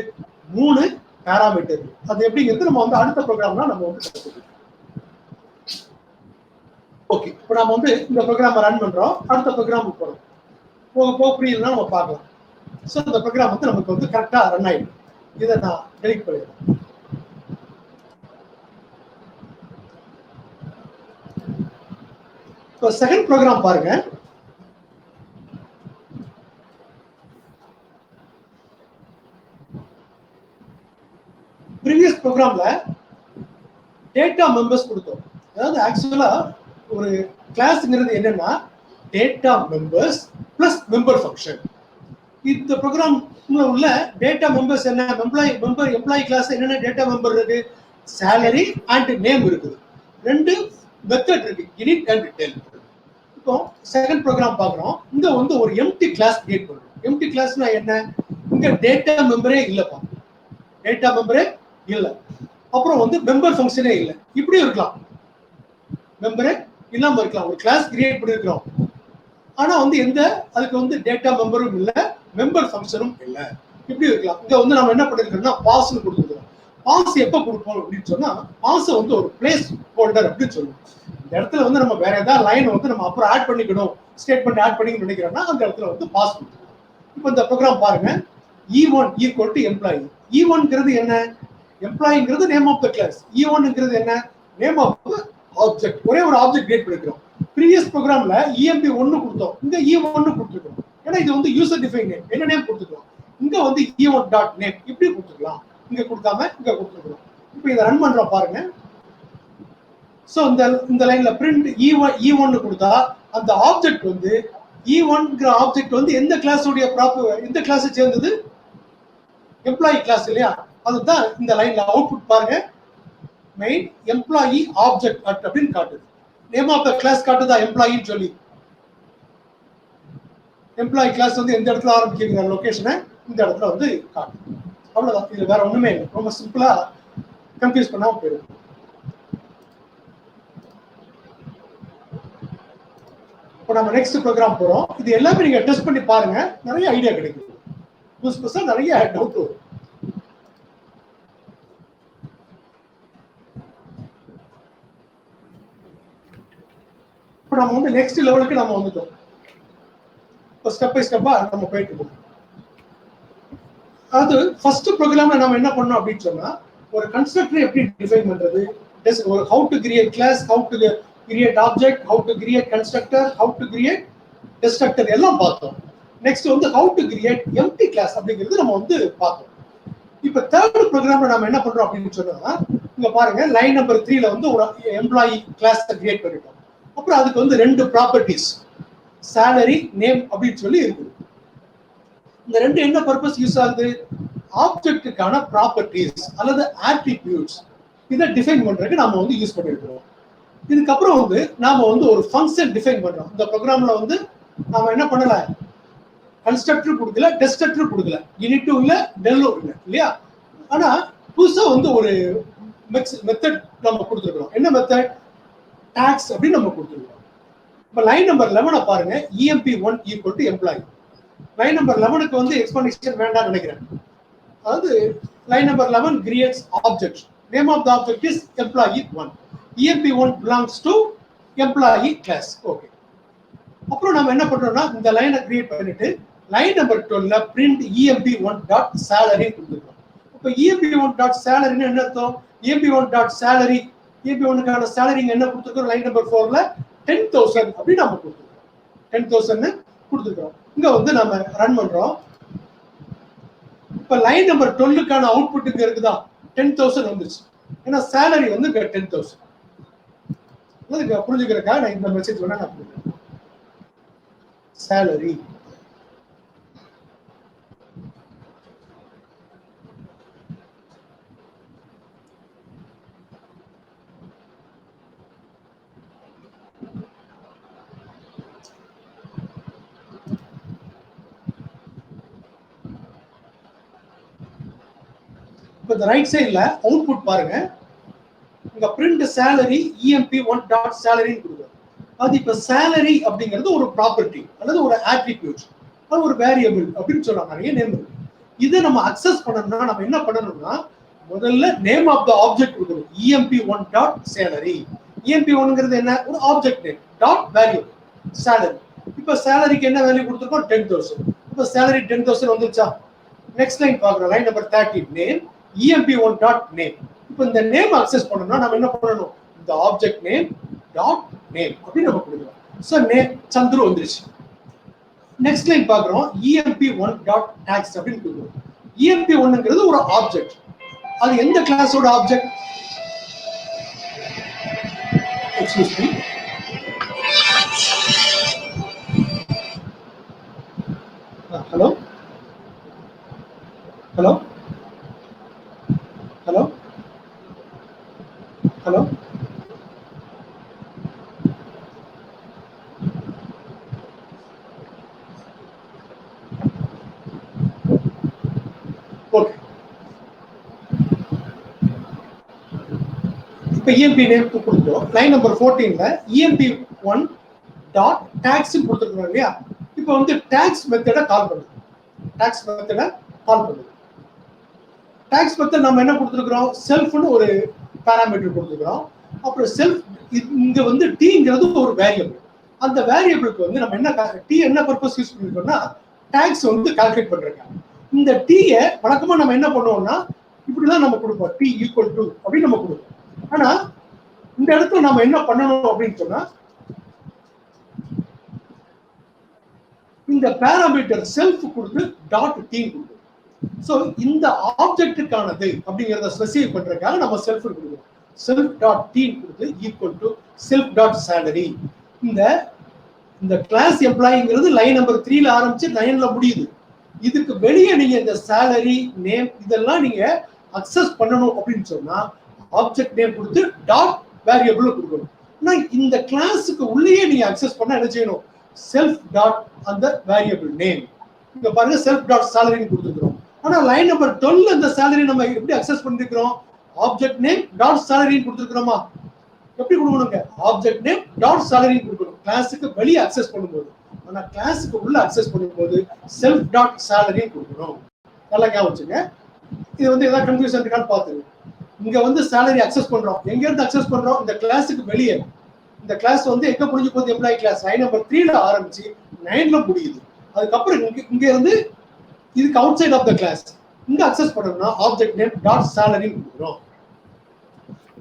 3 பாராமீட்டர் இருக்கு. அது எப்படிங்கிறது நம்ம வந்து அடுத்த ப்ரோக்ராம்ல நம்ம வந்து கத்துக்கலாம். ஓகே, இப்போ நம்ம வந்து இந்த ப்ரோக்ராம் ரன் பண்றோம், அடுத்த ப்ரோக்ராமுக்கு போறோம். போக போக புரியலன்னா நம்ம பார்க்கலாம். சோ இந்த ப்ரோக்ராம் வந்து நமக்கு வந்து கரெக்டா ரன் ஆயிடும். இதை நான் டெலிட் பண்ணிடுறேன். இப்போ செகண்ட் ப்ரோக்ராம் பாருங்க. ப்ரீவியஸ் ப்ரோக்ராம்ல டேட்டா மெம்பர்ஸ் கொடுத்தோம். அதாவது ஆக்சுவலா ஒரு கிளாஸ்ங்கிறது என்னன்னா data members plus member function. இந்த ப்ரோக்ராம்ல உள்ள டேட்டா மெம்பர்ஸ் என்ன, எம்ப்ளாயி கிளாஸ் என்னென்ன டேட்டா மெம்பர் இருக்கு, salary and name இருக்குது. ரெண்டு மெத்தட் இருக்கு, init and del. இப்போ செகண்ட் ப்ரோக்ராம் பார்க்குறோம். இங்க வந்து ஒரு எம்டி கிளாஸ் கிரியேட் பண்றோம். எம்டி கிளாஸ்னா என்ன, இங்க டேட்டா மெம்பரே இல்லப்பா, டேட்டா மெம்பரே இல்ல. அப்புறம் வந்து மெம்பர் ஃபங்க்ஷனே இல்ல. இப்படி இருக்கலாம். மெம்பரே இல்லாம இருக்கலாம். ஒரு கிளாஸ் கிரியேட் பண்ணிருக்கிறோம். ஆனா வந்து அதுக்கு வந்து டேட்டா மெம்பரும் இல்ல, மெம்பர் ஃபங்க்ஷனும் இல்ல. இப்படி இருக்கலாம். இங்க வந்து நம்ம என்ன பண்ணிருக்கோம்னா பாஸ்னு கொடுத்துருக்கோம். பாஸ் எப்ப கொடுப்போம் அப்படின்னு சொன்னா, பாஸ் வந்து ஒரு பிளேஸ் ஹோல்டர் அப்படின்னு சொல்லுவோம். இந்த இடத்துல வந்து நம்ம வேற ஏதாவது லைன் வந்து நம்ம அப்புறம் ஆட் பண்ணிக்கணும், ஸ்டேட்மெண்ட் ஆட் பண்ணிக்கணும்னு நினைக்கிறோம்னா அந்த இடத்துல வந்து பாஸ் கொடுத்துருவோம். இப்போ இந்த ப்ரோக்ராம் பாருங்க, E1 ஈக்குவல் டு எம்ப்ளாயி. E1ங்கிறது என்ன? எம்ப்ளாயிங்கிறது நேம் ஆஃப் த கிளாஸ். E1ங்கிறது என்ன? Name of object. ஒரே ஒரு ஆப்ஜெக்ட் கிரியேட் பண்ணிக்கிறோம். ப்ரீவியஸ் ப்ரோக்ராம்ல EMP 1 கொடுத்தோம், இங்க E1 கொடுத்துருக்கோம். ஏன்னா இது வந்து யூசர் டிஃபைன் நேம், என்ன நேம் கொடுத்துருக்கோம். இங்க வந்து E1 டாட் நேம் இப்படி கொடுத்துக்கலாம். இங்க கொடுக்காம இங்க கொடுத்துருக்கோம். இப்போ இதை ரன் பண்றோம் பாருங்க. சோ இந்த லைன்ல பிரிண்ட் E1 கொடுத்தா அந்த ஆப்ஜெக்ட் வந்து E1ங்கிற ஆப்ஜெக்ட் வந்து எந்த கிளாஸோட எந்த கிளாஸ் சேர்ந்தது? எம்ப்ளாயி கிளாஸ் இல்லையா? அதுதான் இந்த லைன்ல அவுட்புட் பாருங்க. மெயின் எம்ப்ளாயி ஆப்ஜெக்ட் அப்படின்னு காட்டுது. நேம் ஆஃப் த கிளாஸ் காட்டுதா எம்ப்ளாயின்னு சொல்லி. எம்ப்ளாயி கிளாஸ் வந்து எந்த இடத்துல ஆரம்பிக்கிற லொகேஷனை இந்த இடத்துல வந்து காட்டுது. அவ்வளவுதான். இது வேற ஒண்ணுமே இல்லை. ரொம்ப சிம்பிளா கன்ஃபியூஸ் பண்ணாம போயிடும். இப்போ நம்ம நெக்ஸ்ட் ப்ரோக்ராம் போறோம். இது எல்லாமே நீங்க டெஸ்ட் பண்ணி பாருங்க, நிறைய ஐடியா கிடைக்கும். புதுசா நிறைய டவுட் வரும். இப்போ நம்ம வந்து நெக்ஸ்ட் லெவலுக்கு நம்ம வந்துட்டோம். இப்போ ஸ்டெப் பை ஸ்டெப்பா நம்ம போயிட்டு இருக்கோம். அது ஃபர்ஸ்ட் ப்ரோக்ராம்ல நம்ம என்ன பண்ணோம் அப்படின்னு சொன்னா, ஒரு கன்ஸ்ட்ரக்டர் எப்படி டிஃபைன் பண்றது, ஒரு how to create class, how to create object, how to create constructor, how to create destructor எல்லாம் பார்த்தோம். நெக்ஸ்ட் வந்து how to create empty class அப்படிங்கிறது நம்ம வந்து பார்த்தோம். இப்போ தேர்ட் ப்ரோக்ராம்ல நம்ம என்ன பண்றோம் அப்படின்னு சொன்னா, இங்க பாருங்க லைன் நம்பர் 3ல வந்து ஒரு எம்ப்ளாயி கிளாஸ் கிரியேட் பண்ணிட்டோம். அப்புறம் அதுக்கு வந்து 2 ப்ராப்பர்ட்டிஸ் salary நேம் அப்படின்னு சொல்லி இருக்குது. இந்த ரெண்டு என்ன பர்பஸ் யூஸ் ஆகுது? ஆப்ஜெக்ட்டுக்கான ப்ராப்பர்ட்டிஸ் அல்லது ஆட்ரிபியூட்ஸ் இதை டிஃபைன் பண்றதுக்கு நாம வந்து யூஸ் பண்ணிருக்கிறோம். இதுக்கப்புறம் வந்து நாம வந்து ஒரு ஃபங்க்ஷன் டிஃபைன் பண்றோம். இந்த ப்ரோக்ராம்ல வந்து நாம என்ன பண்ணல, கன்ஸ்ட்ரக்டர் கொடுக்கல, டெஸ்ட்ரக்டர் கொடுக்கல, யூனிட்டும் இல்ல, டெல்லும் இல்ல இல்லையா? ஆனா புதுசா வந்து ஒரு மெத்தட் நம்ம கொடுத்துருக்கோம். என்ன மெத்தட்? டாக்ஸ் அப்படின்னு நம்ம கொடுத்துருக்கோம். இப்போ லைன் நம்பர் 11 பாருங்க, EMP1 equal to employee. Line number 11க்கு வந்து எக்ஸ்பிளனேஷன் வேண்டாம்னு நினைக்கிறேன். அதாவது line number 11 creates object. Name of the object is எம்ப்ளாயி1. EMP1 belongs to employee class. Okay. அப்புறம் நம்ம என்ன பண்றோம்னா இந்த லைனை கிரியேட் பண்ணிட்டு லைன் நம்பர் 12ல பிரிண்ட் EMP1 டாட் salary கொடுத்துருக்கோம். இப்போ EMP1 டாட் salary என்ன அர்த்தம்? EMP1 டாட் salary, EMP1க்கான salary என்ன கொடுத்துருக்கோம்? லைன் நம்பர் 4ல 10,000 அப்படி நம்ம கொடுத்துருக்கோம். 10,000 கொடுத்துருக்கோம். இங்க வந்து நம்ம ரன் பண்றோம். இப்ப லைன் நம்பர் 12க்கான அவுட்புட் இங்க இருக்குதா? 10,000 வந்துச்சு. ஏன்னா salary வந்து 10,000. அதுக்கு புரிஞ்சுக்கிறதுக்காக நான் இந்த மெசேஜ் வேணா நான் கொடுக்குறேன். salary இப்போ இந்த ரைட் சைடுல அவுட்புட் பாருங்க. இங்க print salary EMP1 dot salary கொடுக்குறோம். அது இப்ப salary அப்படிங்கிறது ஒரு ப்ராப்பர்ட்டி அல்லது ஒரு ஆட்ரிபியூட், அது ஒரு வேரியபிள் அப்படின்னு சொல்றாங்க. நிறைய நேம் இருக்கு. இதை நம்ம அக்சஸ் பண்ணணும்னா நம்ம என்ன பண்ணணும்னா, முதல்ல நேம் ஆஃப் த ஆப்ஜெக்ட் கொடுக்கணும். EMP1 dot salary. EMP1ங்கிறது என்ன? ஒரு object name dot value salary. இப்போ salaryக்கு என்ன வேல்யூ கொடுத்துருக்கோம்? 10,000. இப்போ salary 10,000 வந்துருச்சா? நெக்ஸ்ட் லைன் பார்க்குறோம். Line number 13 name EMP1 dot name. இப்போ இந்த நேம் அக்சஸ் பண்ணணும்னா நம்ம என்ன பண்ணணும்? இந்த ஆப்ஜெக்ட் நேம் டாட் நேம் அப்படி நம்ம கொடுக்கலாம். ஸோ நேம் சந்துரு வந்துருச்சு. நெக்ஸ்ட் லைன் பார்க்குறோம். EMP1 டாட் டாக்ஸ் அப்படின்னு கொடுக்குறோம். EMP1ங்கிறது ஒரு ஆப்ஜெக்ட். அது எந்த கிளாஸோட ஆப்ஜெக்ட்? Excuse me, hello hello hello hello okay. இப்போ இஎம்பி நேம் கொடுத்துட்டோம். லைன் நம்பர் 14ல EMP1 டாட் டாக்ஸ் கொடுத்துருக்கோம் இல்லையா? இப்போ வந்து டாக்ஸ் மெத்தடை கால் பண்ணுது. டாக்ஸ் மெத்தடை கால் பண்ணுது. டாக்ஸ் மெத்தட் நம்ம என்ன கொடுத்துருக்கிறோம்? செல்ஃப்னு ஒரு பாராமீட்டர் கொடுத்துருக்கிறோம். அப்புறம் செல்ஃப் இங்க வந்து டீங்கிறது ஒரு வேரியபிள். அந்த வேரியபிளுக்கு வந்து நம்ம என்ன டி என்ன பர்பஸ் யூஸ் பண்ணிருக்கோம்னா டாக்ஸ் வந்து கால்குலேட் பண்றாங்க. இந்த டீயை வழக்கமா நம்ம என்ன பண்ணுவோம்னா இப்படிதான் நம்ம கொடுப்போம். டி ஈக்குவல் டு அப்படின்னு நம்ம கொடுப்போம். ஆனா இந்த இடத்துல நம்ம என்ன பண்ணணும் அப்படின்னு சொன்னா இந்த பாராமீட்டர் செல்ஃப் கொடுத்து டாட் டி கொடுக்கும். சோ இந்த ஆப்ஜெக்ட்டுக்கானது அப்படிங்கறத ஸ்பெசிஃபை பண்றதுக்காக நம்ம செல்ஃப் கொடுக்கிறோம். செல்ஃப் டாட் டி கொடுத்து equal to self dot salary. இந்த கிளாஸ் எம்ப்ளாயிங்கிறது லைன் நம்பர் 3ல ஆரம்பிச்சு 9ல முடியுது. இதுக்கு வெளியே நீங்க இந்த salary நேம் இதெல்லாம் நீங்க அக்சஸ் பண்ணணும் அப்படின்னு சொன்னா ஆப்ஜெக்ட் நேம் கொடுத்து டாட் வேரியபிள் கொடுக்கணும். ஆனா இந்த கிளாஸுக்கு உள்ளேயே நீங்க அக்சஸ் பண்ண என்ன செய்யணும்? செல்ஃப் டாட் அந்த வேரியபிள் நேம். இங்க பாருங்க செல்ஃப் டாட் salary கொடுத்துக்கிறோம். ஆனா லைன் நம்பர் 12ல இந்த salary நம்ம எப்படி அக்சஸ் பண்ணிருக்கிறோம்? Object name dot salary கொடுத்துக்கிறோமா? எப்படி கொடுக்கணுங்க? ஆப்ஜெக்ட் நேம் டாட் salary கொடுக்கணும் கிளாஸுக்கு வெளியே அக்சஸ் பண்ணும்போது. ஆனா கிளாஸுக்கு உள்ள அக்சஸ் பண்ணும்போது செல்ஃப் டாட் salary கொடுக்கணும். நல்லா ஞாபகம் வச்சுங்க. இது வந்து ஏதாவது கன்ஃபியூஷன் இருக்கான்னு பாத்துங்க. இங்க வந்து salary அக்சஸ் பண்றோம். எங்க இருந்து அக்சஸ் பண்றோம்? இந்த கிளாஸுக்கு வெளியே. இந்த கிளாஸ் வந்து எங்க முடிஞ்சு போகுது? எம்ப்ளாயி கிளாஸ் லைன் நம்பர் 3ல ஆரம்பிச்சு 9ல முடியுது. அதுக்கப்புறம் இங்க இருந்து இதுக்கு outside of the class இங்க அக்சஸ் பண்ணணும்னா ஆப்ஜெக்ட் நேம் டாட் salary கொடுக்குறோம்.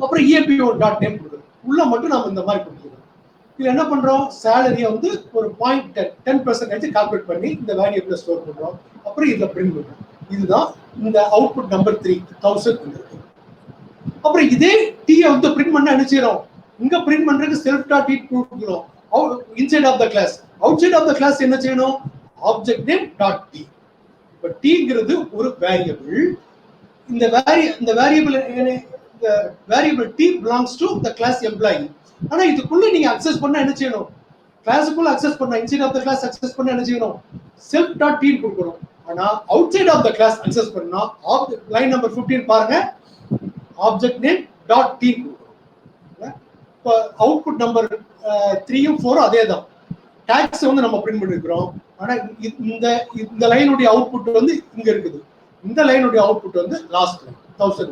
அப்புறம் EMP1 டாட் நேம் கொடுக்குறோம். உள்ள மட்டும் நாம இந்த மாதிரி கொடுத்துருக்கோம். இதுல என்ன பண்றோம்? salary வந்து ஒரு 0.10% கால்குலேட் பண்ணி இந்த வேரியபிள்ல ஸ்டோர் பண்றோம். அப்புறம் இதுல பிரிண்ட் பண்றோம். இதுதான் இந்த அவுட்புட் நம்பர் 3 1000 இருக்கு. அப்புறம் இதே டி வந்து பிரிண்ட் பண்ண என்ன செய்றோம்? இங்க பிரிண்ட் பண்றதுக்கு செல்ஃப் டாட் டி கொடுக்கிறோம். Inside of the class. Outside of the class என்ன செய்யணும்? Object name dot t. இப்ப டீங்கிறது ஒரு வேரியபிள். இந்த variable t belongs to the class employee. ஆனா இதுக்குள்ள நீங்க அக்சஸ் பண்ண என்ன செய்யணும்? கிளாஸுக்குள்ள அக்சஸ் பண்ண inside of the class access பண்ண என்ன செய்யணும்? செல்ஃப் டாட் டி கொடுக்கணும். ஆனா outside of the class access பண்ணா லைன் நம்பர் 15 பாருங்க ஆப்ஜெக்ட் நேம் டாட் டி கொடுக்கணும். இப்போ அவுட்புட் நம்பர் 3யும் 4ம் அதே தான். டாக்ஸ் வந்து நம்ம பிரிண்ட் பண்ணிருக்கிறோம். ஆனா இந்த லைனுடைய அவுட்புட் வந்து இங்க இருக்குது. இந்த லைனுடைய அவுட்புட் வந்து லாஸ்ட் லைன் 1000.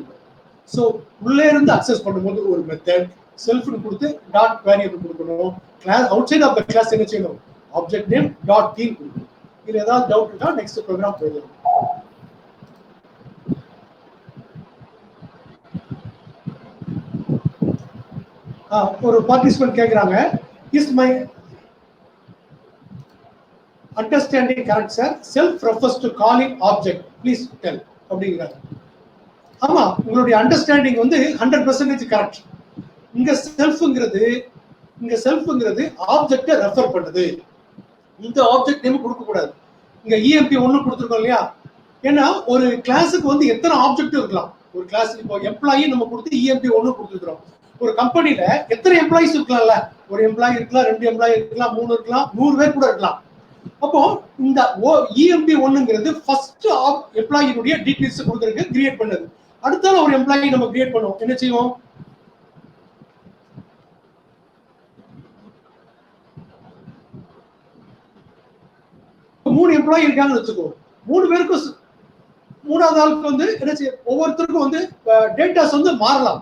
ஸோ உள்ளே இருந்து அக்சஸ் பண்ணும்போது ஒரு மெத்தட் செல்ஃப்னு கொடுத்து டாட் வேரியபிள் கொடுக்கணும். Class outside of the class என்ன செய்யணும்? ஆப்ஜெக்ட் நேம் டாட் டி கொடுக்கணும். இதுல ஏதாவது டவுட் இருக்கா? நெக்ஸ்ட் ப்ரோக்ராம் போயிடலாம். ஒரு பார்ட்டிசிபென்ட் கேக்குறாங்க, is my understanding correct sir? Self refers to calling object, please tell அப்படிங்கிறாங்க. ஆமா, உங்களுடைய அண்டர்ஸ்டாண்டிங் வந்து 100% கரெக்ட். இங்க செல்ஃப்ங்கிறது ஆப்ஜெக்டை ரெஃபர் பண்ணுது. இந்த ஆப்ஜெக்ட் நேம் கொடுக்க கூடாது. இங்க EMP1 கொடுத்துருக்கோம் இல்லையா? ஏன்னா ஒரு கிளாஸுக்கு வந்து எத்தனை ஆப்ஜெக்ட் இருக்கலாம். ஒரு கிளாஸ் இப்போ எம்ப்ளாயி நம்ம கொடுத்து EMP1 கொடுத்துருக்கோம். ஒரு கம்பெனில எத்தனை எம்ப்ளாயிஸ் இருக்கலாம்ல? ஒரு எம்ப்ளாயி இருக்கலாம், 2 எம்ப்ளாயி இருக்கலாம், 3 இருக்கலாம், 100 பேர் கூட இருக்கலாம். அப்போ இந்த EMP1ங்கிறது ஃபர்ஸ்ட் எம்ப்ளாயினுடைய டீடைல்ஸ் கொடுக்கறதுக்கு கிரியேட் பண்ணது. அடுத்தால ஒரு எம்ப்ளாயி நம்ம கிரியேட் பண்ணுவோம். என்ன செய்வோம்? மூணு எம்ப்ளாயி இருக்காங்கன்னு வச்சுக்கோ. 3 பேருக்கும் மூணாவது ஆளுக்கு வந்து என்ன செய்ய, ஒவ்வொருத்தருக்கும் வந்து டேட்டாஸ் வந்து மாறலாம்.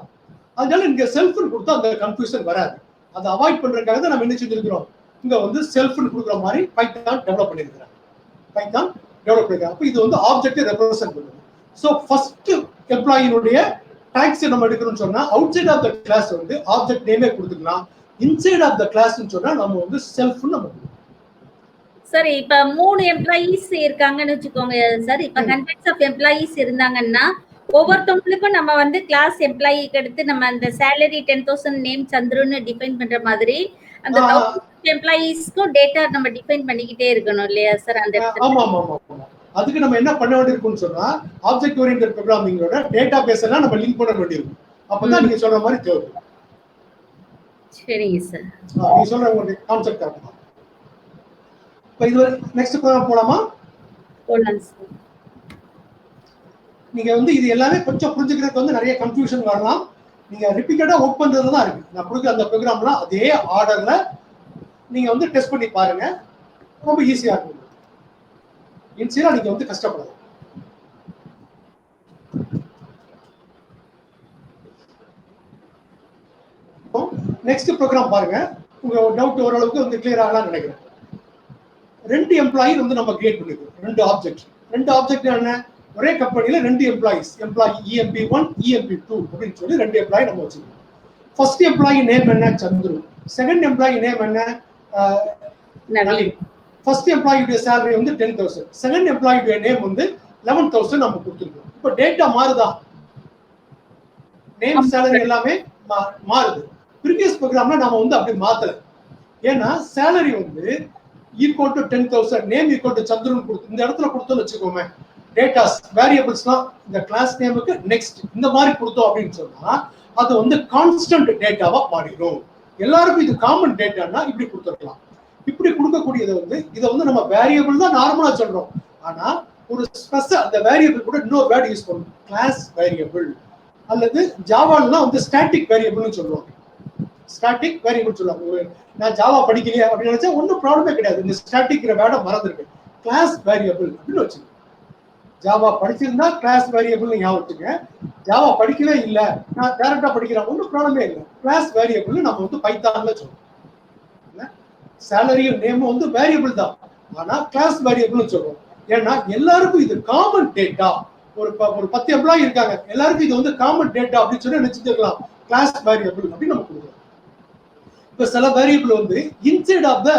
அதனால இங்க செல்ஃப்னு கொடுத்தா அந்த கன்ஃபியூஷன் வராது. அதை அவாய்ட் பண்றதுக்காக தான் நம்ம என்ன செஞ்சிருக்கிறோம்? இங்க வந்து செல்ஃப்னு கொடுக்குற மாதிரி பைத்தான் டெவலப் பண்ணிருக்கிறாங்க. அப்ப இது வந்து ஆப்ஜெக்ட் ரெப்ரசன்ட் பண்ணுது. சோ ஃபர்ஸ்ட் எம்ப்ளாயினுடைய டாக்ஸ் நம்ம எடுக்கணும்னு சொன்னா outside of the class வந்து ஆப்ஜெக்ட் நேமே கொடுத்துக்கலாம். இன்சைட் ஆஃப் த கிளாஸ்னு சொன்னா நம்ம வந்து செல்ஃப்னு நம்ம கொடுக்கணும். சரி, இப்ப 3 எம்ப்ளாயீஸ் இருக்காங்கன்னு வச்சுக்கோங்க சார். இப்ப ஹண்ட்ரட்ஸ் ஆஃப் எம்ப்ளாயீஸ் இருந்தாங்கன்னா ஒவ்வொருத்தவங்களுக்கும் நம்ம வந்து கிளாஸ் எம்ப்ளாயிக்கு எடுத்து நம்ம அந்த salary 10,000 நேம் சந்துருன்னு டிஃபைன் பண்ற மாதிரி அந்த 1000 எம்ப்ளாயீஸ்க்கும் டேட்டா நம்ம டிஃபைன் பண்ணிக்கிட்டே இருக்கணும் இல்லையா சார்? அந்த ஆமா ஆமா ஆமா. அதுக்கு நம்ம என்ன பண்ண வேண்டியிருக்கும்னு சொன்னா ஆப்ஜெக்ட் ஓரியன்டட் ப்ரோகிராமிங்கோட டேட்டா பேஸ் எல்லாம் நம்ம லிங்க் பண்ண வேண்டியிருக்கும். அப்பதான் நீங்க சொல்ற மாதிரி தேவை. சரிங்க சார். நீங்க சொல்ற உங்களுடைய கான்செப்ட் கரெக்ட். இப்போ இது நெக்ஸ்ட் ப்ரோகிராம் போலாமா? போலாம் சார். நீங்க வந்து இது எல்லாமே கொஞ்சம் புரிஞ்சுக்கிறதுக்கு வந்து நிறைய கன்ஃபியூஷன் வரலாம். நீங்க ரிப்பீட்டடா ஒர்க் பண்றது தான் இருக்கு. நான் கொடுக்குற அந்த ப்ரோக்ராம்லாம் அதே ஆர்டர்ல நீங்க வந்து டெஸ்ட் பண்ணி பாருங்க, ரொம்ப ஈஸியா இருக்கும். இன்சியலா நீங்க வந்து கஷ்டப்படலாம். நெக்ஸ்ட் ப்ரோக்ராம் பாருங்க, உங்க டவுட் ஓரளவுக்கு வந்து கிளியர் ஆகலாம்னு நினைக்கிறேன். 2 எம்ப்ளாயி வந்து நம்ம கிரியேட் பண்ணிருக்கோம், 2 ஆப்ஜெக்ட். 2 ஆப்ஜெக்ட் என்ன, ஒரே கம்பெனில 2 எம்ப்ளாயிஸ், எம்ப்ளாயி EMP1 EMP2 அப்படின்னு சொல்லி 2 எம்ப்ளாயி நம்ம வச்சிருக்கோம். ஃபர்ஸ்ட் எம்ப்ளாயி நேம் என்ன, சந்துரு. செகண்ட் எம்ப்ளாயி நேம் என்ன, நவீன். ஃபர்ஸ்ட் எம்ப்ளாயியோட salary வந்து 10,000, செகண்ட் எம்ப்ளாயியோட நேம் வந்து 11,000 நம்ம கொடுத்துருக்கோம். இப்போ டேட்டா மாறுதா, நேம் salary எல்லாமே மாறுது. ப்ரீவியஸ் ப்ரோக்ராம்ல நாம வந்து அப்படி மாத்தல. ஏன்னா salary வந்து equal to 10,000, name equal to சந்துருன்னு கொடுத்து இந்த இடத்துல கொடுத்தோம்னு வச்சுக்கோமே, டேட்டாஸ் வேரியபிள்ஸ்லாம் இந்த கிளாஸ் நேமுக்கு நெக்ஸ்ட் இந்த மாதிரி கொடுத்தோம் அப்படின்னு சொன்னா அது வந்து கான்ஸ்டன்ட் டேட்டாவா மாறிடும். எல்லாருக்கும் இது காமன் டேட்டானா இப்படி கொடுத்துருக்கலாம். இப்படி கொடுக்கக்கூடியது வந்து இதை வந்து நம்ம வேரியபிள் தான் நார்மலா சொல்றோம். ஆனா ஒரு ஸ்பெஷல் அந்த வேரியபிள் கூட இன்னொரு வேர்டு யூஸ் பண்ணும், கிளாஸ் வேரியபிள் அல்லது ஜாவாலாம் வந்து ஸ்டாட்டிக் வேரியபிள்னு சொல்லுவாங்க. ஸ்டாட்டிக் வேரியபிள் சொல்லுவாங்க. நான் ஜாவா படிக்கலையா அப்படின்னு நினைச்சா ஒன்றும் ப்ராப்ளமே கிடையாது. இந்த ஸ்டாட்டிக் வேர்டை மறந்துருக்கு, கிளாஸ் வேரியபிள் அப்படின்னு வச்சுக்கோங்க. ஜாவா படிச்சிருந்தா கிளாஸ் வேரியபிள் ஞாபகம் வச்சுங்க. ஜாவா படிக்கவே இல்லை, நான் டைரக்டா படிக்கிறேன், ஒன்றும் ப்ராப்ளமே இல்லை. கிளாஸ் வேரியபிள் நம்ம வந்து பைத்தான்ல சொல்றோம். சேலரியும் நேமும் வந்து வேரியபிள் தான், ஆனா கிளாஸ் வேரியபிள்னு சொல்றோம். ஏன்னா எல்லாருக்கும் இது காமன் டேட்டா. ஒரு 10 எம்ப்ளாயி இருக்காங்க, எல்லாருக்கும் இது வந்து காமன் டேட்டா அப்படின்னு சொல்லி நினைச்சுக்கலாம், கிளாஸ் வேரியபிள் அப்படின்னு நம்ம கொடுக்குறோம். இப்ப சில வேரியபிள் வந்து இன்சைட் ஆஃப் த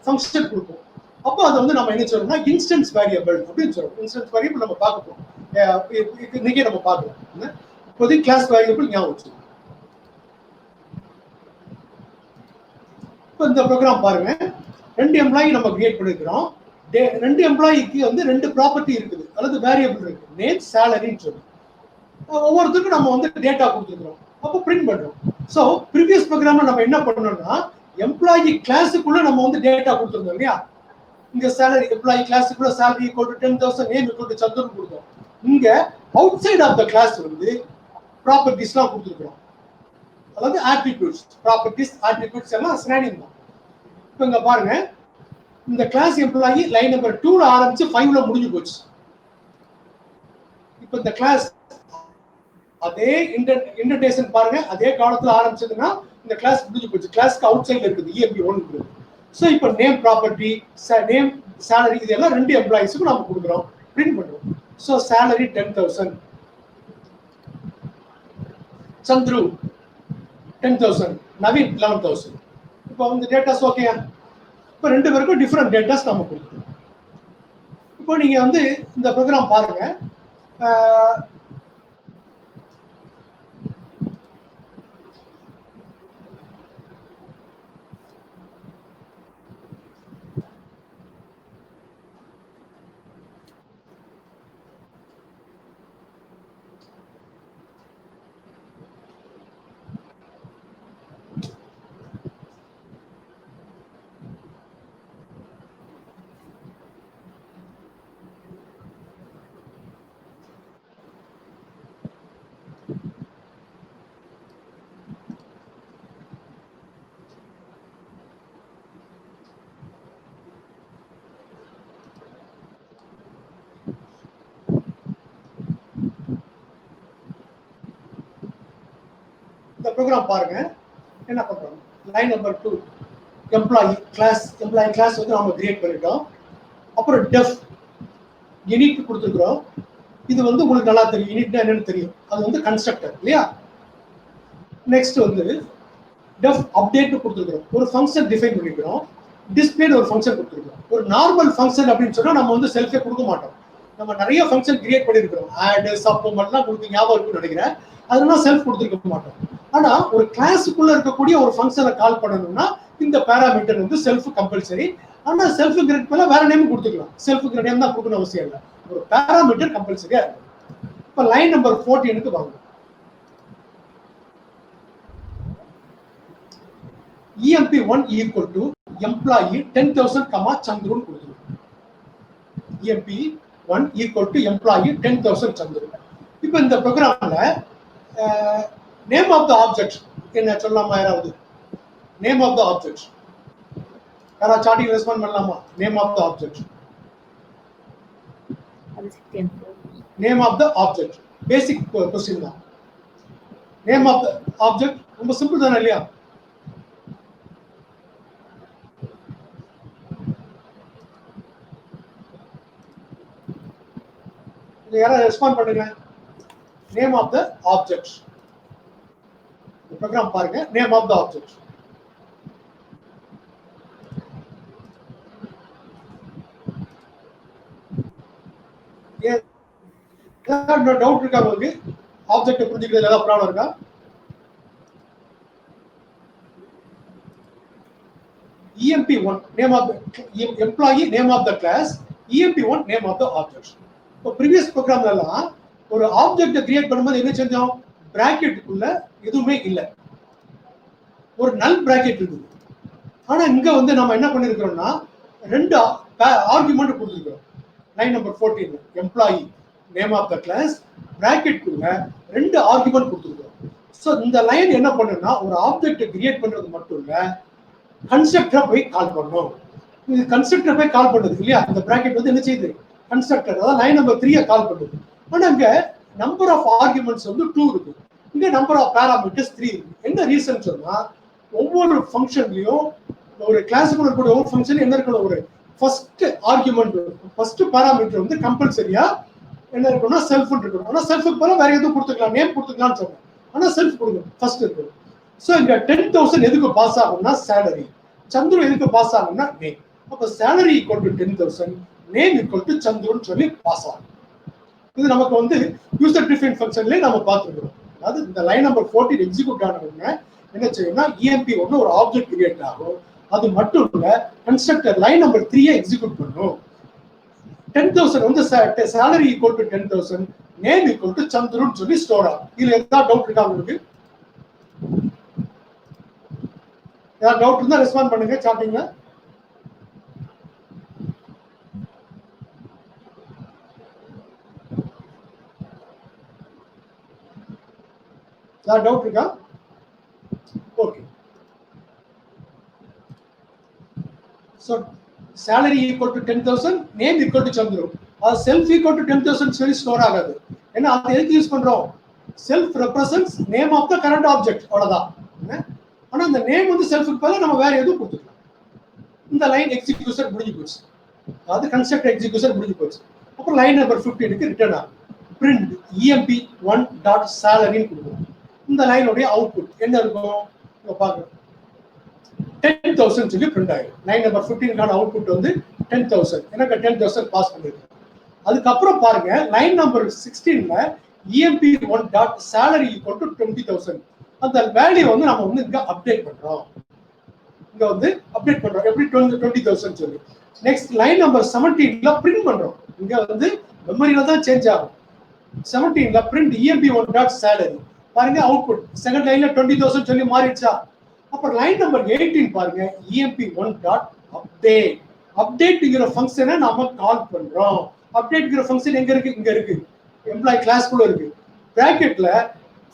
ஃபங்க்ஷன் கொடுப்போம். அப்போ அதை வந்து நம்ம என்ன சொல்றோம்னா இன்ஸ்டன்ஸ் வேரியபிள் அப்படின்னு சொல்றோம். இன்ஸ்டன்ஸ் வேரியபிள் நம்ம பார்க்க போறோம், இன்னைக்கே நம்ம பார்க்கலாம். இப்போதைக்கு கிளாஸ் வேரியபிள் ஞாபகம் வச்சுக்கோங்க. இப்போ இந்த ப்ரோக்ராம் பாருங்க, 2 எம்ப்ளாயி நம்ம கிரியேட் பண்ணிருக்கிறோம். 2 எம்ப்ளாயிக்கு வந்து 2 ப்ராப்பர்ட்டி இருக்குது அல்லது வேரியபிள் இருக்கு, நேம் சேலரின்னு சொல்லி. ஒவ்வொருத்தருக்கும் நம்ம வந்து டேட்டா கொடுத்துருக்கிறோம், அப்போ பிரிண்ட் பண்றோம். ஸோ ப்ரீவியஸ் ப்ரோக்ராம்ல நம்ம என்ன பண்ணோம்னா எம்ப்ளாயி கிளாஸுக்குள்ள நம்ம வந்து டேட்டா கொடுத்துருந்தோம் இல்லையா. இங்க சேலரி எம்ப்ளாயி கிளாஸுக்குள்ள salary equal to 10,000, name equal to Chandru கொடுத்தோம். இங்க outside of the class வந்து ப்ராப்பர்ட்டிஸ்லாம் கொடுத்துருக்கிறோம், அதாவது ஆட்ரிபியூட்ஸ். ப்ராப்பர்ட்டிஸ் ஆட்ரிபியூட்ஸ் எல்லாம் சினானிம் தான். இப்போ இங்க பாருங்க, இந்த கிளாஸ் எம்ப்ளாயி லைன் நம்பர் 2ல ஆரம்பிச்சு 5ல முடிஞ்சு போச்சு. இப்போ இந்த கிளாஸ் அதே இன்டென்டேஷன் பாருங்க, அதே காலத்துல ஆரம்பிச்சதுன்னா இந்த கிளாஸ் முடிஞ்சு போச்சு. கிளாஸ்க்கு அவுட் சைடுல இருக்குது EMP1 இருக்குது. ஸோ இப்போ நேம் ப்ராப்பர்ட்டி, நேம் சேலரி இதெல்லாம் 2 எம்ப்ளாயிஸுக்கும் நம்ம கொடுக்குறோம், பிரிண்ட் பண்ணுறோம். So salary 10,000, Chandru 10,000, Naveen 11,000. இப்போ வந்து டேட்டாஸ் ஓகேயா. இப்போ 2 பேருக்கும் டிஃப்ரெண்ட் டேட்டாஸ் நம்ம கொடுக்குறோம். இப்போ நீங்க வந்து இந்த ப்ரோக்ராம் பாருங்க, இந்த ப்ரோக்ராம் பாருங்க என்ன பண்றோம். லைன் நம்பர் 2 எம்ப்ளாயி கிளாஸ் வந்து நம்ம கிரியேட் பண்ணிட்டோம். அப்புறம் டெஃப் யூனிட் கொடுத்துருக்குறோம். இது வந்து உங்களுக்கு நல்லா தெரியும், யூனிட்னா என்னன்னு தெரியும், அது வந்து கன்ஸ்ட்ரக்டர் இல்லையா. நெக்ஸ்ட் வந்து டெஃப் அப்டேட் கொடுத்துருக்குறோம், ஒரு ஃபங்க்ஷன் டிஃபைன் பண்ணிக்கிறோம். டிஸ்பிளே ஒரு ஃபங்க்ஷன் கொடுத்துருக்கோம். ஒரு நார்மல் ஃபங்க்ஷன் அப்படின்னு சொன்னா நம்ம வந்து செல்ஃபே கொடுக்க மாட்டோம், நம்ம நிறைய ஃபங்க்ஷன் கிரியேட் பண்ணிருக்கிறோம். ஆட் சப் மட்டும் உங்களுக்கு ஞாபகம் இருக்குன்னு நினைக்கிறேன், அதெல்லாம் செல்ஃப் கொடுத்துருக்க மாட்டோம். ஆனா ஒரு கிளாஸுக்குள்ள இருக்கக்கூடிய ஒரு ஃபங்க்ஷனை கால் பண்ணணும்னா இந்த பேராமீட்டர் வந்து செல்ஃப் கம்பல்சரி. ஆனா செல்ஃப் கிரெட் மேல வேற நேம் கொடுத்துக்கலாம், செல்ஃப் கிரெட் நேம் தான் கொடுக்கணும் அவசியம் இல்லை, ஒரு பேராமீட்டர் கம்பல்சரியா இருக்கும். இப்ப லைன் நம்பர் 14க்கு வாங்க. EMP1 equal to employee 10,000, சந்துருன்னு கொடுத்துருக்கோம். EMP1 equal to employee 10,000 Chandru. இப்ப இந்த ப்ரோக்ராம்ல நேம் ஆஃப் த ஆப்ஜெக்ட் என்ன சொல்லலாமா யாராவது? நேம் ஆஃப் த ஆப்ஜெக்ட் யாராவது சாட்டிங் ரெஸ்பாண்ட் பண்ணலாமா? Name of the object, name of the object basic question தான். நேம் ஆஃப் த ஆப்ஜெக்ட் ரொம்ப சிம்பிள் தானே இல்லையா? யாராவது ரெஸ்பாண்ட் பண்ணுங்க. Name of the object program பாருங்க. Name of the object doubt இருக்கா உங்களுக்கு? ஆப்ஜெக்ட் புரிஞ்சுக்கிறதுல ஏதாவது ப்ராப்ளம் இருக்கா? EMP1 name of the employee, name of the class. EMP1 name of the object. இப்போ ப்ரீவியஸ் ப்ரோக்ராம்ல எல்லாம் ஒரு ஆப்ஜெக்ட் கிரியேட் பண்ணும்போது என்ன செஞ்சோம்? பிராக்கெட்டுக்குள்ள எதுவுமே இல்லை, ஒரு நல் பிராக்கெட் இருக்குது. ஆனா இங்க வந்து நம்ம என்ன பண்ணிருக்கிறோம்னா ரெண்டு ஆர்குமெண்ட் கொடுத்துருக்கோம். Line number 14 employee name of the class பிராக்கெட்டுக்குள்ள ரெண்டு ஆர்குமெண்ட் கொடுத்துருக்கோம். ஸோ இந்த லைன் என்ன பண்ணுன்னா ஒரு ஆப்ஜெக்ட் கிரியேட் பண்றது மட்டும் இல்ல, கன்ஸ்ட்ரக்டரை போய் கால் பண்ணணும். இது கன்ஸ்ட்ரக்டரை போய் கால் பண்ணுது இல்லையா? இந்த பிராக்கெட் வந்து என்ன செய்யுது? கன்ஸ்ட்ரக்டர், அதாவது லைன் நம்பர் 3 கால் பண்ணுது. ஆனா இங்க நம்பர் ஆஃப் ஆர்குமெண்ட்ஸ் வந்து 2 இருக்கு, இங்க நம்பர் ஆஃப் பாராமீட்டர்ஸ் 3 இருக்கு. என்ன ரீசன் சொன்னா ஒவ்வொரு ஃபங்க்ஷன்லயும் ஒரு கிளாஸுக்குள்ள இருக்கக்கூடிய ஒவ்வொரு ஃபங்க்ஷன் என்ன இருக்கணும்? ஒரு ஃபர்ஸ்ட் ஆர்குமெண்ட், ஃபர்ஸ்ட் பாராமீட்டர் வந்து கம்பல்சரியா என்ன இருக்கணும்னா செல்ஃப் இருக்கணும். ஆனா செல்ஃபுக்கு பதிலா வேற எதுவும் கொடுத்துக்கலாம், நேம் கொடுத்துக்கலாம்னு சொன்னேன். ஆனா செல்ஃப் கொடுக்கணும், ஃபர்ஸ்ட் இருக்கணும். ஸோ இங்க 10,000 எதுக்கு பாஸ் ஆகும்னா சேலரி, சந்துரு எதுக்கு பாஸ் ஆகும்னா நேம். அப்ப salary equal to 10,000, name equal to சந்துருன்னு சொல்லி பாஸ் ஆகும். இது நமக்கு வந்து யூசர் டிஃபைன் ஃபங்க்ஷன்லயே நம்ம பார்த்துருக்கோம். அதாவது இந்த லைன் நம்பர் 14 எக்ஸிக்யூட் ஆனவங்க என்ன செய்யும்னா EMP1 ஒரு ஆப்ஜெக்ட் கிரியேட் ஆகும். அது மட்டும் இல்ல, கன்ஸ்ட்ரக்டர் லைன் நம்பர் 3 எக்ஸிக்யூட் பண்ணும். 10,000 வந்து salary equal to 10,000, name equal to சந்துருன்னு சொல்லி ஸ்டோர் ஆகும். இதுல ஏதாவது டவுட் இருக்கா உங்களுக்கு? ஏதாவது டவுட் இருந்தா ரெஸ்பாண்ட் பண்ணுங்க சாட்டிங்ல. ஏதாவது டவுட் இருக்கா? Okay. So salary equal to 10,000, name equal to Chandru. அது self equal to 10,000 சொல்லி ஸ்டோர் ஆகாது. ஏன்னா அதை எதுக்கு யூஸ் பண்றோம்? Self represents name of the current object, அவ்வளவுதான். ஆனா அந்த நேம் வந்து செல்ஃபுக்கு பதிலா நம்ம வேற எதுவும் கொடுத்துக்கலாம். இந்த லைன் எக்ஸிக்யூஷன் முடிஞ்சு போச்சு, அதாவது கன்ஸ்ட்ரக்ட் எக்ஸிக்யூஷன் முடிஞ்சு போச்சு. அப்புறம் லைன் நம்பர் 15க்கு ரிட்டர்ன் ஆகும். பிரிண்ட் EMP1 டாட் சேலரின்னு கொடுக்கும். இந்த லைனுடைய அவுட்புட் என்ன இருக்கும்? பாருங்க, 10,000 சொல்லி பிரிண்ட் ஆயிடும். லைன் நம்பர் 15க்கான அவுட்புட் வந்து 10,000. எனக்கு 10,000 பாஸ் பண்ணிருக்கு. அதுக்கப்புறம் பாருங்க, லைன் நம்பர் 16ல EMP1 dot salary equal to 20,000. அந்த வேல்யூ வந்து நம்ம வந்து இங்க அப்டேட் பண்றோம். இங்க வந்து அப்டேட் பண்றோம் எப்படி? 20,000 சொல்லி. நெக்ஸ்ட் லைன் நம்பர் 17ல பிரிண்ட் பண்றோம். இங்க வந்து மெமரியில தான் சேஞ்ச் ஆகும். 17ல பிரிண்ட் EMP1 டாட் சேலரி. பாருங்க அவுட்புட் செகண்ட் லைன்ல 20,000 சொல்லி மாறிடுச்சா? அப்புறம் லைன் நம்பர் 18 பாருங்க, EMP1 டாட் அப்டேட். அப்டேட்ங்கிற ஃபங்க்ஷனை நாம கால் பண்றோம். அப்டேட்ங்கிற ஃபங்க்ஷன் எங்க இருக்கு? இங்க இருக்கு, எம்ப்ளாயி கிளாஸ்க்குள்ள இருக்கு. பிராக்கெட்ல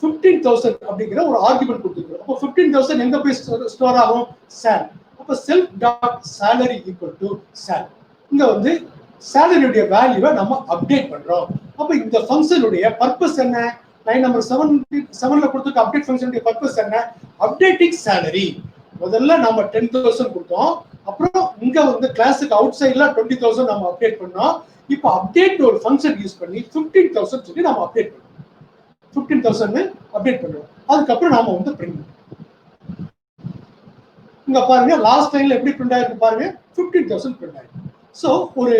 15,000 அப்படிங்கிற ஒரு ஆர்குமெண்ட் கொடுத்துருக்கோம். அப்போ 15,000 எங்க போய் ஸ்டோர் ஆகும்? சால். அப்போ self dot salary equal to சால். இங்க வந்து சேலரியுடைய வேல்யூவை நம்ம அப்டேட் பண்றோம். அப்போ இந்த ஃபங்க்ஷனுடைய பர்பஸ் என்ன? லைன் நம்பர் 7ல கொடுத்துருக்க அப்டேட் ஃபங்க்ஷனுடைய பர்பஸ் என்ன? Updating salary. முதல்ல நம்ம 10,000 கொடுத்தோம், அப்புறம் இங்க வந்து கிளாஸுக்கு அவுட் சைட்ல 20,000 நம்ம அப்டேட் பண்ணோம். இப்போ அப்டேட் ஒரு ஃபங்க்ஷன் யூஸ் பண்ணி 15,000 சொல்லி நம்ம அப்டேட் பண்ணோம். 15,000 அப்டேட் பண்ணுவோம். அதுக்கப்புறம் நாம வந்து பிரிண்ட் இங்க பாருங்க, லாஸ்ட் லைன்ல எப்படி பிரிண்ட் ஆயிருக்கு பாருங்க, 15,000 பிரிண்ட் ஆயிருக்கு. சோ ஒரு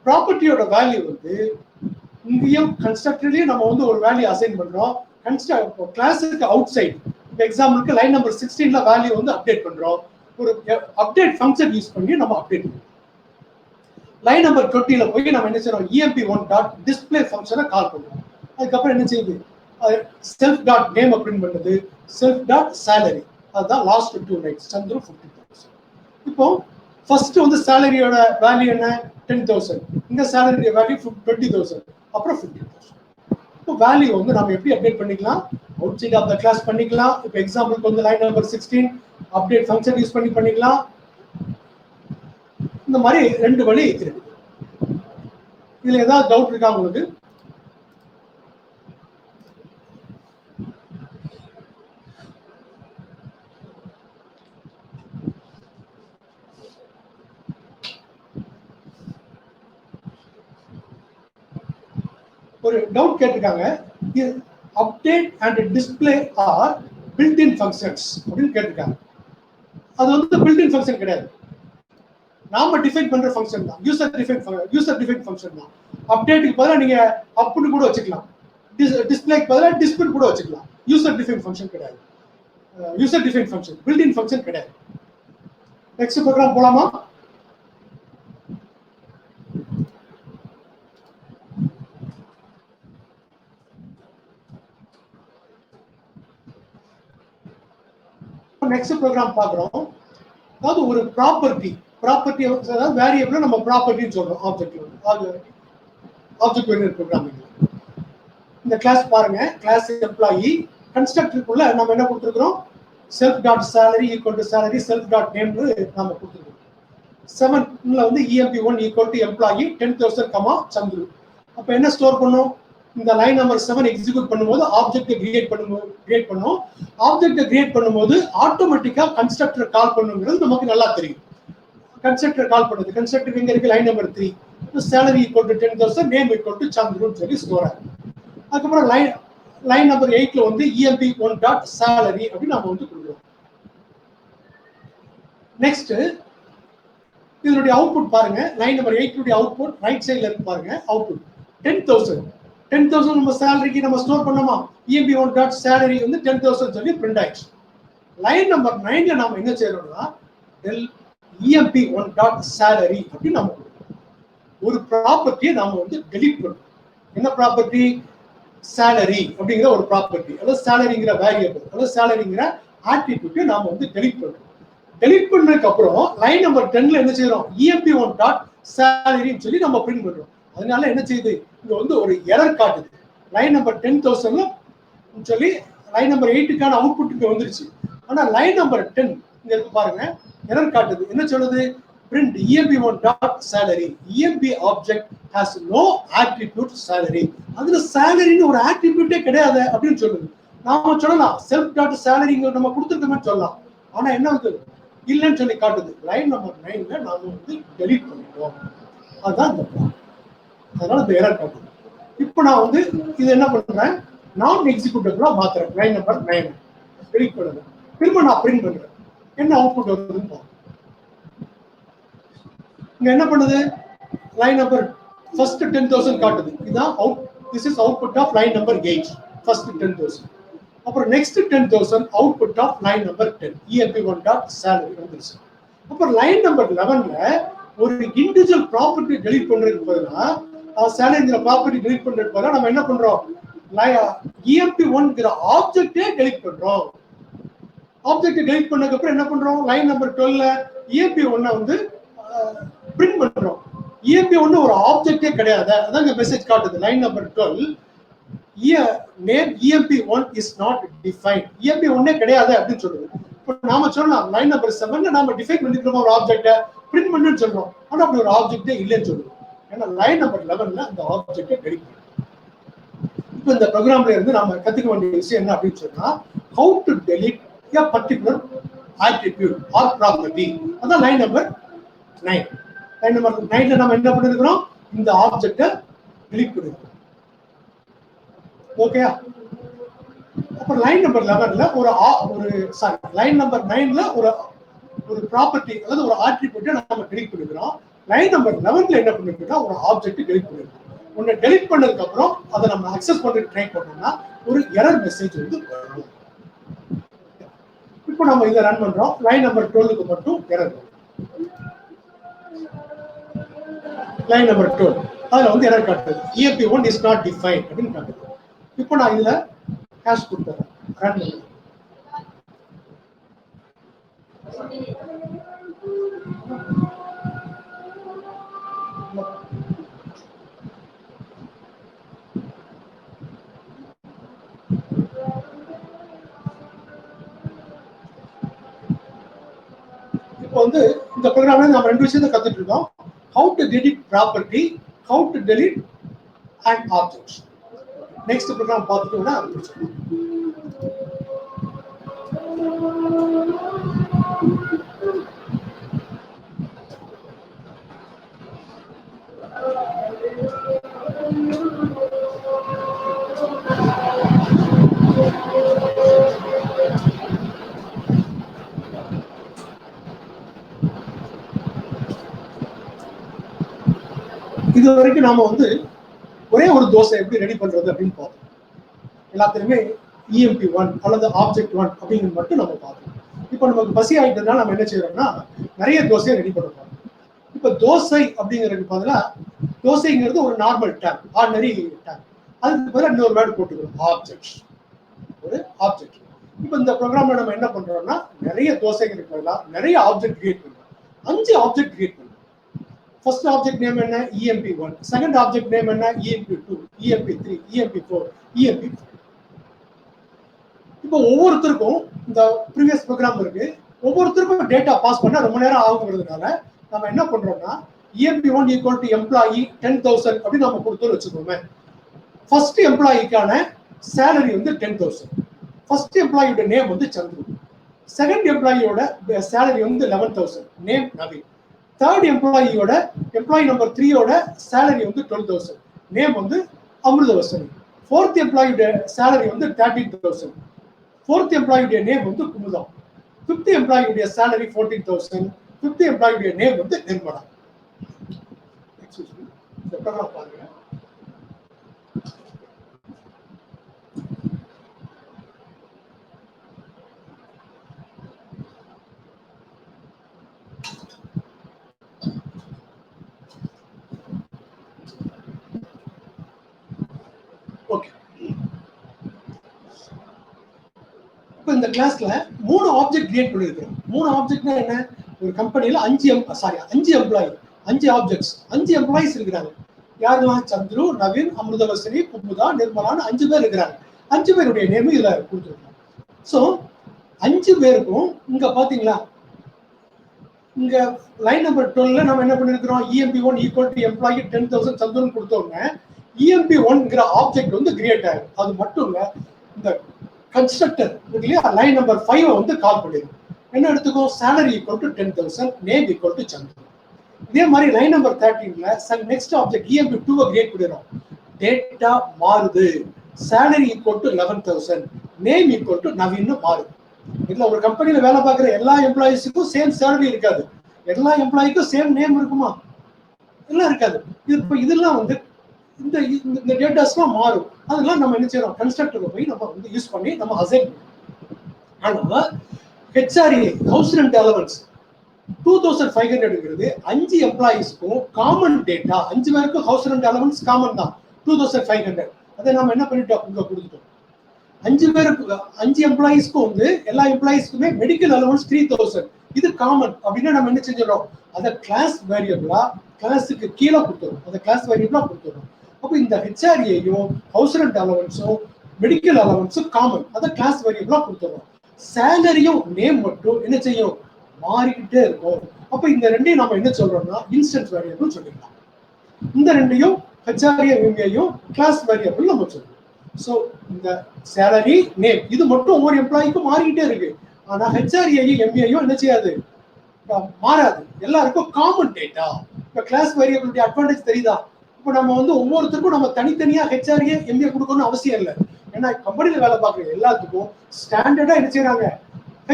ப்ராப்பர்ட்டியோட வேல்யூ வந்து இங்கேயும் கன்ஸ்ட்ரக்டர்லயும் நம்ம வந்து ஒரு வேல்யூ அசைன் பண்றோம். கிளாஸுக்கு அவுட் சைட், இந்த எக்ஸாம்பிளுக்கு லைன் நம்பர் 16ல வேல்யூ வந்து அப்டேட் பண்றோம். ஒரு அப்டேட் ஃபங்க்ஷன் யூஸ் பண்ணி நம்ம அப்டேட் பண்றோம். லைன் நம்பர் 20ல போய் நம்ம என்ன செய்யறோம்? EMP1 டாட் டிஸ்பிளே ஃபங்க்ஷனை கால் பண்றோம். அதுக்கப்புறம் என்ன செய்யுது? செல்ஃப் டாட் நேம் பிரிண்ட் பண்ணுது, செல்ஃப் டாட் சேலரி. அதுதான் லாஸ்ட் 2 லைன்ஸ். சந்துரு 15,000. இப்போ ஃபர்ஸ்ட் வந்து சேலரியோட வேல்யூ என்ன? 10,000. இந்த சேலரியோட வேல்யூ 20,000. அப்புறம் 15,000. இப்போ வேல்யூ வந்து நம்ம எப்படி அப்டேட் பண்ணிக்கலாம், outside of the class பண்ணிக்கலாம். இப்போ எக்ஸாம்பிளுக்கு வந்து line number 16 update function use பண்ணிக்கலாம். இந்த மாதிரி 2 வழி இருக்கு. இதுல ஏதாவது டவுட் இருக்கா உங்களுக்கு? ஒரு டவுட் கேட்டிருக்காங்க, update and display or built in functions அப்படின்னு கேட்டிருக்காங்க. அது வந்து பில்ட் இன் ஃபங்க்ஷன் கிடையாது, நாம டிஃபைன் பண்ற ஃபங்க்ஷன் தான், யூசர் டிஃபைன் ஃபங்க்ஷன் தான். அப்டேட்டுக்கு பதிலாக நீங்க அப்னு கூட வச்சுக்கலாம், டிஸ்பிளேக்கு பதிலாக டிஸ்பிளே கூட வச்சுக்கலாம். யூசர் டிஃபைன் ஃபங்க்ஷன் கிடையாது, user define function, build in function கிடையாது. நெக்ஸ்ட் ப்ரோக்ராம் போலாமா? நெக்ஸ்ட் ப்ரோக்ராம் பார்க்குறோம். அதாவது ஒரு ப்ராப்பர்ட்டி அதாவது வேரியபிள் நம்ம ப்ராப்பர்ட்டின்னு சொல்றோம் ஆப்ஜெக்ட் ஓரியன்டட் ப்ரோக்ராமிங். இந்த கிளாஸ் பாருங்க, கிளாஸ் எம்ப்ளாயி கன்ஸ்ட்ரக்டருக்குள்ள நம்ம என்ன கொடுத்துருக்கோம், self dot salary equal to salary self dot நேம்னு நம்ம கொடுத்துருக்கோம். 7ல வந்து EMP1 equal to employee 10,000 comma Chandru. அப்போ என்ன ஸ்டோர் பண்ணும், இந்த லைன் நம்பர் 7 எக்ஸிக்யூட் பண்ணும்போது ஆப்ஜெக்ட்டை கிரியேட் பண்ணும். ஆப்ஜெக்ட்டை கிரியேட் பண்ணும்போது ஆட்டோமேட்டிக்கா கன்ஸ்ட்ரக்டர் கால் பண்ணுங்கிறது நமக்கு நல்லா தெரியும். கன்ஸ்ட்ரக்டர் கால் பண்ணுது, கன்ஸ்ட்ரக்டர் எங்க இருக்கு, line number 3, salary equal to 10,000 name equal to சந்துருன்னு சொல்லி ஸ்டோர் ஆகும். அதுக்கப்புறம் லைன் நம்பர் 8ல வந்து EMP1 டாட் சேலரி அப்படின்னு நம்ம வந்து கொடுக்குறோம். நெக்ஸ்ட் இதனுடைய அவுட்புட் பாருங்க, லைன் நம்பர் 8 அவுட்புட் ரைட் சைடுல இருக்கு பாருங்க. அவுட்புட் 10,000 நம்ம சேலரிக்கு நம்ம ஸ்டோர் பண்ணோமா, EMP1 டாட் சேலரி வந்து 10,000 சொல்லி பிரிண்ட் ஆயிடுச்சு. லைன் நம்பர் 9ல நாம என்ன செய்யறோம்னா EMP1 டாட் சேலரி அப்படின்னு நம்ம ஒரு ப்ராப்பர்ட்டியை நாம வந்து டெலீட் பண்றோம். என்ன ப்ராப்பர்ட்டி, சேலரி அப்படிங்கிற ஒரு ப்ராப்பர்ட்டி, அதாவது சேலரிங்கிற வேரியபிள், அதாவது சேலரிங்கிற ஆட்ரிபியூட்டை நாம வந்து டெலீட் பண்றோம். டெலீட் பண்ணதுக்கு அப்புறம் லைன் நம்பர் 10ல என்ன செய்யறோம், EMP1 டாட் சேலரின்னு சொல்லி நம்ம பிரிண்ட் பண்றோம். அதனால என்ன செய்யுது, இங்க வந்து ஒரு எரர் காட்டுது. லைன் நம்பர் 10,000 சொல்லி லைன் நம்பர் 8க்கான அவுட்புட் இங்க வந்துருச்சு. ஆனா லைன் நம்பர் 10 இங்க இருக்கு பாருங்க, எரர் காட்டுது. என்ன சொல்லுது, print EMP1 dot salary, EMP object has no attribute salary. அதுல சாலரின்னு ஒரு ஆட்ரிபியூட்டே கிடையாது அப்படின்னு சொல்லுது. நாம சொல்லலாம் செல்ஃப் டாட் salary நம்ம கொடுத்துருக்கோமே சொல்லலாம், ஆனா என்ன வந்து இல்லைன்னு சொல்லி காட்டுது. லைன் நம்பர் 9ல நாம வந்து டெலீட் பண்ணிட்டோம், அதுதான் இந்த ப்ராப்ளம். அதனால இந்த எரர் காட்டுது. இப்போ நான் வந்து இது என்ன பண்றேன், நான் எக்ஸிக்யூட்டிவா மாத்துறேன். லைன் நம்பர் 9 டெலீட் பண்ணுறேன், திரும்ப நான் பிரிண்ட் பண்றேன். என்ன அவுட்புட் வருதுன்னு பாருங்க. இங்க என்ன பண்ணுது, லைன் நம்பர் ஃபர்ஸ்ட் 10,000 காட்டுது. இதுதான் out, this is output of line number 8, first 10,000. அப்புறம் next 10,000 output of line number 10, EMP1 dot salary வந்துருச்சு. அப்புறம் லைன் நம்பர் 11ல ஒரு இண்டிவிஜுவல் ப்ராப்பர்ட்டி டெலீட் பண்றதுக்கு பதிலா, சேலரிங்கிற ப்ராப்பர்ட்டி டெலீட் பண்றதுக்கு பதிலா நம்ம என்ன பண்றோம், EMP1ங்கிற ஆப்ஜெக்டே டெலீட் பண்றோம். ஆப்ஜெக்ட் டெலீட் பண்ணதுக்கு அப்புறம் என்ன பண்றோம், லைன் நம்பர் 12ல EMP1 வந்து பிரிண்ட் பண்றோம். EMP1 ஒரு ஆப்ஜெக்டே கிடையாது, அதான் இந்த மெசேஜ் காட்டுது. Line number 12 name EMP1 is not defined, EMP1 கிடையாது அப்படின்னு சொல்லுது. இப்போ நாம சொல்லலாம் லைன் நம்பர் 7ல நாம டிஃபைன் பண்ணிக்கிறோம் ஒரு ஆப்ஜெக்ட்டை, பிரிண்ட் பண்ணுன்னு சொல்றோம், ஆனா அப்படி ஒரு ஆப்ஜெக்டே இல்லைன்னு சொல்லுது. ஏன்னா லைன் நம்பர் 11ல அந்த ஆப்ஜெக்டை டெலீட் பண்ணுறோம். இப்போ இந்த ப்ரோக்ராம்ல இருந்து நாம கத்துக்க வேண்டிய விஷயம் என்ன அப்படின்னு சொன்னா, how to delete a particular attribute or property. அதான் லைன் நம்பர் 9. லைன் நம்பர் 9ல நம்ம என்ன பண்ணிருக்கிறோம், இந்த ஆப்ஜெக்ட்டை டெலீட் பண்ணிருக்கோம். ஓகேயா? அப்புறம் லைன் நம்பர் 11ல லைன் நம்பர் 9ல ஒரு ப்ராப்பர்ட்டி அதாவது ஒரு ஆட்ரிபியூட்டை நம்ம டெலீட் பண்ணிக்கிறோம். லைன் நம்பர் 11ல என்ன பண்ணிருக்கோம்னா ஒரு ஆப்ஜெக்ட் டெலீட் பண்ணிருக்கோம். ஒன்னு டெலீட் பண்ணதுக்கு அப்புறம் அதை நம்ம அக்சஸ் பண்ணி ட்ரை பண்ணோம்னா ஒரு எரர் மெசேஜ் வந்து வரும். இப்போ நம்ம இதை ரன் பண்றோம். லைன் நம்பர் 12க்கு மட்டும் எரர் வரும். லைன் நம்பர் 12 அதுல வந்து எரர் காட்டுது, EMP1 is not defined அப்படின்னு காட்டுது. இப்போ நான் இதுல ஹேஷ் கொடுத்தேன், ரன் பண்ணுறேன். இப்போ வந்து இந்த ப்ரோக்ராம்ல நம்ம ரெண்டு விஷயத்தை கத்துட்டு இருக்கோம். How to delete property, how to delete an object. Next program பார்த்துட்டோம்னா இது வரைக்கும் நாம வந்து ஒரே ஒரு தோசை எப்படி ரெடி பண்றது அப்படின்னு பார்த்தோம். எல்லாத்துலயுமே EMP1 அல்லது Object1 அப்படிங்கிறது மட்டும் நம்ம பார்த்தோம். இப்போ நமக்கு பசி ஆயிட்டதுனால நம்ம என்ன செய்யறோம்னா நிறைய தோசையை ரெடி பண்ண போறோம். இப்போ தோசை அப்படிங்கிறதுக்கு பதிலா தோசைங்கிறது ஒரு நார்மல் டேம், ஆர்டினரி டேம். அதுக்கு பதிலாக இன்னொரு வேர்டு போட்டுக்கிறோம், ஆப்ஜெக்ட். ஒரு ஆப்ஜெக்ட். இப்போ இந்த ப்ரோக்ராம்ல நம்ம என்ன பண்றோம்னா நிறைய தோசைகளுக்கு பதிலாக நிறைய ஆப்ஜெக்ட் கிரியேட் பண்றோம். 5 ஆப்ஜெக்ட் கிரியேட் பண்றோம். ஃபர்ஸ்ட் ஆப்ஜெக்ட் நேம் என்ன? EMP1. செகண்ட் ஆப்ஜெக்ட் நேம் என்ன? EMP2, EMP3, EMP4, EMP4. இப்போ ஒவ்வொருத்தருக்கும் இந்த ப்ரீவியஸ் ப்ரோக்ராம் இருக்கு, ஒவ்வொருத்தருக்கும் டேட்டா பாஸ் பண்ண ரொம்ப நேரம் ஆகுங்கிறதுனால நம்ம என்ன பண்றோம்னா EMP1 ஈக்குவல் டு எம்ப்ளாயி 10,000 அப்படின்னு நம்ம கொடுத்தோம்னு வச்சுக்கோமே. ஃபர்ஸ்ட் எம்ப்ளாயிக்கான சேலரி வந்து 10,000. ஃபர்ஸ்ட் எம்ப்ளாயியோட நேம் வந்து சந்துரு. செகண்ட் எம்ப்ளாயியோட சேலரி வந்து 11,000, நேம் நவீன். தேர்ட் எம்ப்ளாயியோட எம்ப்ளாயி நம்பர் 3யோட சேலரி வந்து 12,000, நேம் வந்து அமிர்தவர்ஷினி. ஃபோர்த் எம்ப்ளாயியோட சேலரி வந்து 13,000, ஃபோர்த் எம்ப்ளாயியோட நேம் வந்து குமுதா. ஃபிஃப்த் எம்ப்ளாயியோட சேலரி 14,000, ஃபிஃப்த் எம்ப்ளாயியோட நேம் வந்து நிர்மலா. பாருங்க. ஓகே, இப்போ இந்த கிளாஸ்ல 3 ஆப்ஜெக்ட் கிரியேட் பண்ணிருக்கோம். 3 ஆப்ஜெக்ட்னா என்ன? ஒரு கம்பெனில 5 எம்ப்ளாயி, 5 ஆப்ஜெக்ட்ஸ், 5 எம்ப்ளாயிஸ் இருக்கிறாங்க. யாரெல்லாம்? சந்துரு, நவீன், அமிர்தவர்ஷினி, குமுதா, நிர்மலான்னு 5 பேர் இருக்கிறாங்க. 5 பேருடைய நேம் இதுல கொடுத்துருக்கோம். ஸோ 5 பேருக்கும் இங்க பாத்தீங்களா, இங்க லைன் நம்பர் 12ல நம்ம என்ன பண்ணிருக்கிறோம்? EMP1 ஈக்குவல் டு எம்ப்ளாயி 10,000 சந்துருன்னு கொடுத்தோங்க. EMP1ங்கிற ஆப்ஜெக்ட் வந்து கிரியேட் ஆகும். அது மட்டும் இல்ல, இந்த கன்ஸ்ட்ரக்டர் இல்லையா, லைன் நம்பர் 5 வந்து கால் பண்ணிடும். என்ன எடுத்துக்கோ? Salary equal to 10,000, name equal to Chandran. இதே மாதிரி லைன் நம்பர் 13ல நெக்ஸ்ட் ஆப்ஜெக்ட் EMP2 கிரியேட் பண்ணிடும். டேட்டா மாறுது, salary equal to 11,000, name equal to Naveen மாறுது. இதுல ஒரு கம்பெனில வேலை பார்க்குற எல்லா எம்ப்ளாயிஸுக்கும் சேம் சேலரி இருக்காது. எல்லா எம்ப்ளாயிக்கும் சேம் நேம் இருக்குமா? எல்லாம் இருக்காது. இப்போ இதெல்லாம் வந்து இந்த டேட்டாஸ்லாம் மாறும். அதெல்லாம் நம்ம என்ன செய்யறோம்? கன்ஸ்ட்ரக்டர் போய் நம்ம வந்து யூஸ் பண்ணி நம்ம அசைன் பண்ணுவோம். ஆனா HRA ஹவுஸ் ரெண்ட் அலவன்ஸ் 2,500ங்கிறது 5 எம்ப்ளாயிஸ்க்கும் காமன் டேட்டா. 5 பேருக்கும் ஹவுஸ் ரெண்ட் அலவன்ஸ் காமன் தான், 2,500. அதை நம்ம என்ன பண்ணிட்டோம்? இங்க கொடுத்துட்டோம். 5 பேருக்கு 5 எம்ப்ளாயிஸ்க்கும் வந்து எல்லா எம்ப்ளாயிஸ்க்குமே மெடிக்கல் அலவன்ஸ் 3,000. இது காமன் அப்படின்னா நம்ம என்ன செஞ்சிடறோம்? அதை கிளாஸ் வேரியபிளா கிளாஸுக்கு கீழே கொடுத்துரும். அதை கிளாஸ் வேரியபிளா கொடுத்துரும். அப்போ இந்த HRAயும் ஹவுஸ் ரெண்ட் அலவன்ஸும் மெடிக்கல் அலவன்ஸும் காமன், அதை கிளாஸ் வேரியபிளா கொடுத்துரும். சேலரியும் நேம் மட்டும் என்ன செய்யும்? மாறிக்கிட்டே இருக்கும். அப்ப இந்த ரெண்டையும் நம்ம என்ன சொல்றோம்னா இன்ஸ்டன்ஸ் வேரியபிள் சொல்லிடலாம். இந்த ரெண்டையும் HRA-யும் கிளாஸ் வேரியபிள் நம்ம சொல்றோம். சோ இந்த சேலரி, நேம் இது மட்டும் ஒவ்வொரு எம்ப்ளாயிக்கும் மாறிக்கிட்டே இருக்கு. ஆனா HRA-யும் MA-யும் என்ன செய்யாது? மாறாது. எல்லாருக்கும் காமன் டேட்டா. இப்ப கிளாஸ் வேரியபிளுடைய அட்வான்டேஜ் தெரியுதா? இப்போ நம்ம வந்து ஒவ்வொருத்தருக்கும் நம்ம தனித்தனியா HRA, MA கொடுக்கணும்னு அவசியம் இல்லை. ஏன்னா கம்பெனில வேலை பார்க்குற எல்லாத்துக்கும் ஸ்டாண்டர்டா என்ன செய்யறாங்க?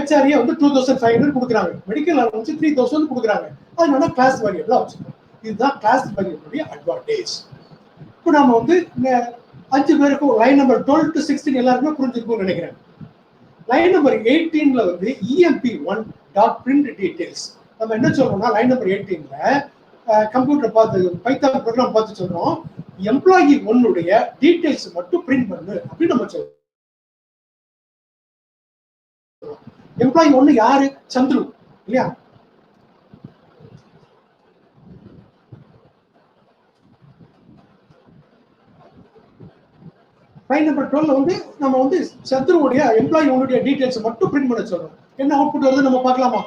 HRA வந்து 2,500 கொடுக்குறாங்க, மெடிக்கல் அலவன்ஸ் 3,000 கொடுக்குறாங்க. அதனால கிளாஸ் வேரியபிளா வச்சுக்கணும். இதுதான் கிளாஸ் வேரியபிளுடைய அட்வான்டேஜ். இப்போ நம்ம வந்து 5 பேருக்கும் லைன் நம்பர் 12 to 16 எல்லாருக்குமே புரிஞ்சிருக்கும்னு நினைக்கிறேன். லைன் நம்பர் 18ல வந்து EMP1.print details. நம்ம என்ன சொல்றோம்னா லைன் நம்பர் 18ல கம்ப்யூட்டர் பார்த்து பைத்தான் ப்ரோக்ராம் பார்த்து சொல்றோம், எம்ப்ளாயி 1 டீடைல்ஸ் மட்டும் பிரிண்ட் பண்ணு அப்படின்னு நம்ம சொல்றோம். எம்ப்ளாயி 1 யாரு? சந்துரு இல்லையா? லைன் நம்பர் 12 வந்து நம்ம வந்து சந்துருவுடைய எம்ப்ளாயி 1 டீடைல்ஸ் மட்டும் பிரிண்ட் பண்ண சொல்றோம். என்ன அவுட்புட் வருது நம்ம பார்க்கலாமா?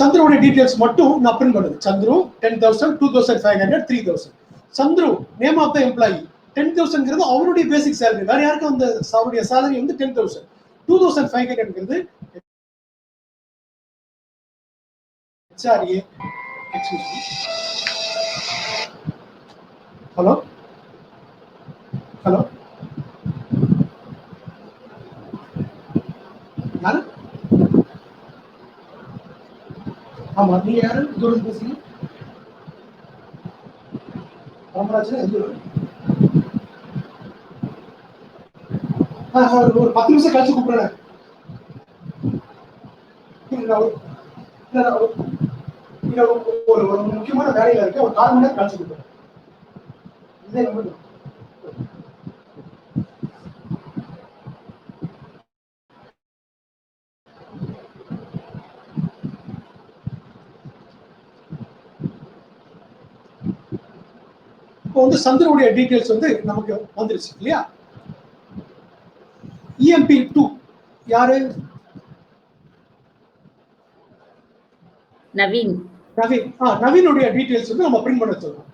சந்துருவோட டீடைல்ஸ் மட்டும் நான் பிரிண்ட் பண்ணுது. Chandru 10,000, 2,500, 3,000. Chandru name of the employee 10,000ங்கிறது அவருடைய பேசிக் சேலரி. வேற யாருக்கும் அந்த அவருடைய சேலரி வந்து 10,000. 2,500ங்கிறது HRA. Excuse me. Hello hello யாரு? ஆமா, நீங்க யாரு? தூரம் பேசுங்க. ராமராஜன் எந்த ஊரு? ஒரு 10 நிமிஷம் கழிச்சு கூப்பிடுறேன். ஒரு முக்கியமான வேலையில இருக்கு. ஒரு 4 மணி நேரம் கழிச்சு கூப்பிடுறேன். இதே நம்பர். இப்போ வந்து சந்திரனுடைய டீடைல்ஸ் வந்து நமக்கு வந்துருச்சு இல்லையா? EMP2 யாரு? நவீன். நவீனுடைய டீடைல்ஸ் வந்து நம்ம பிரிண்ட் பண்ண சொல்றோம்.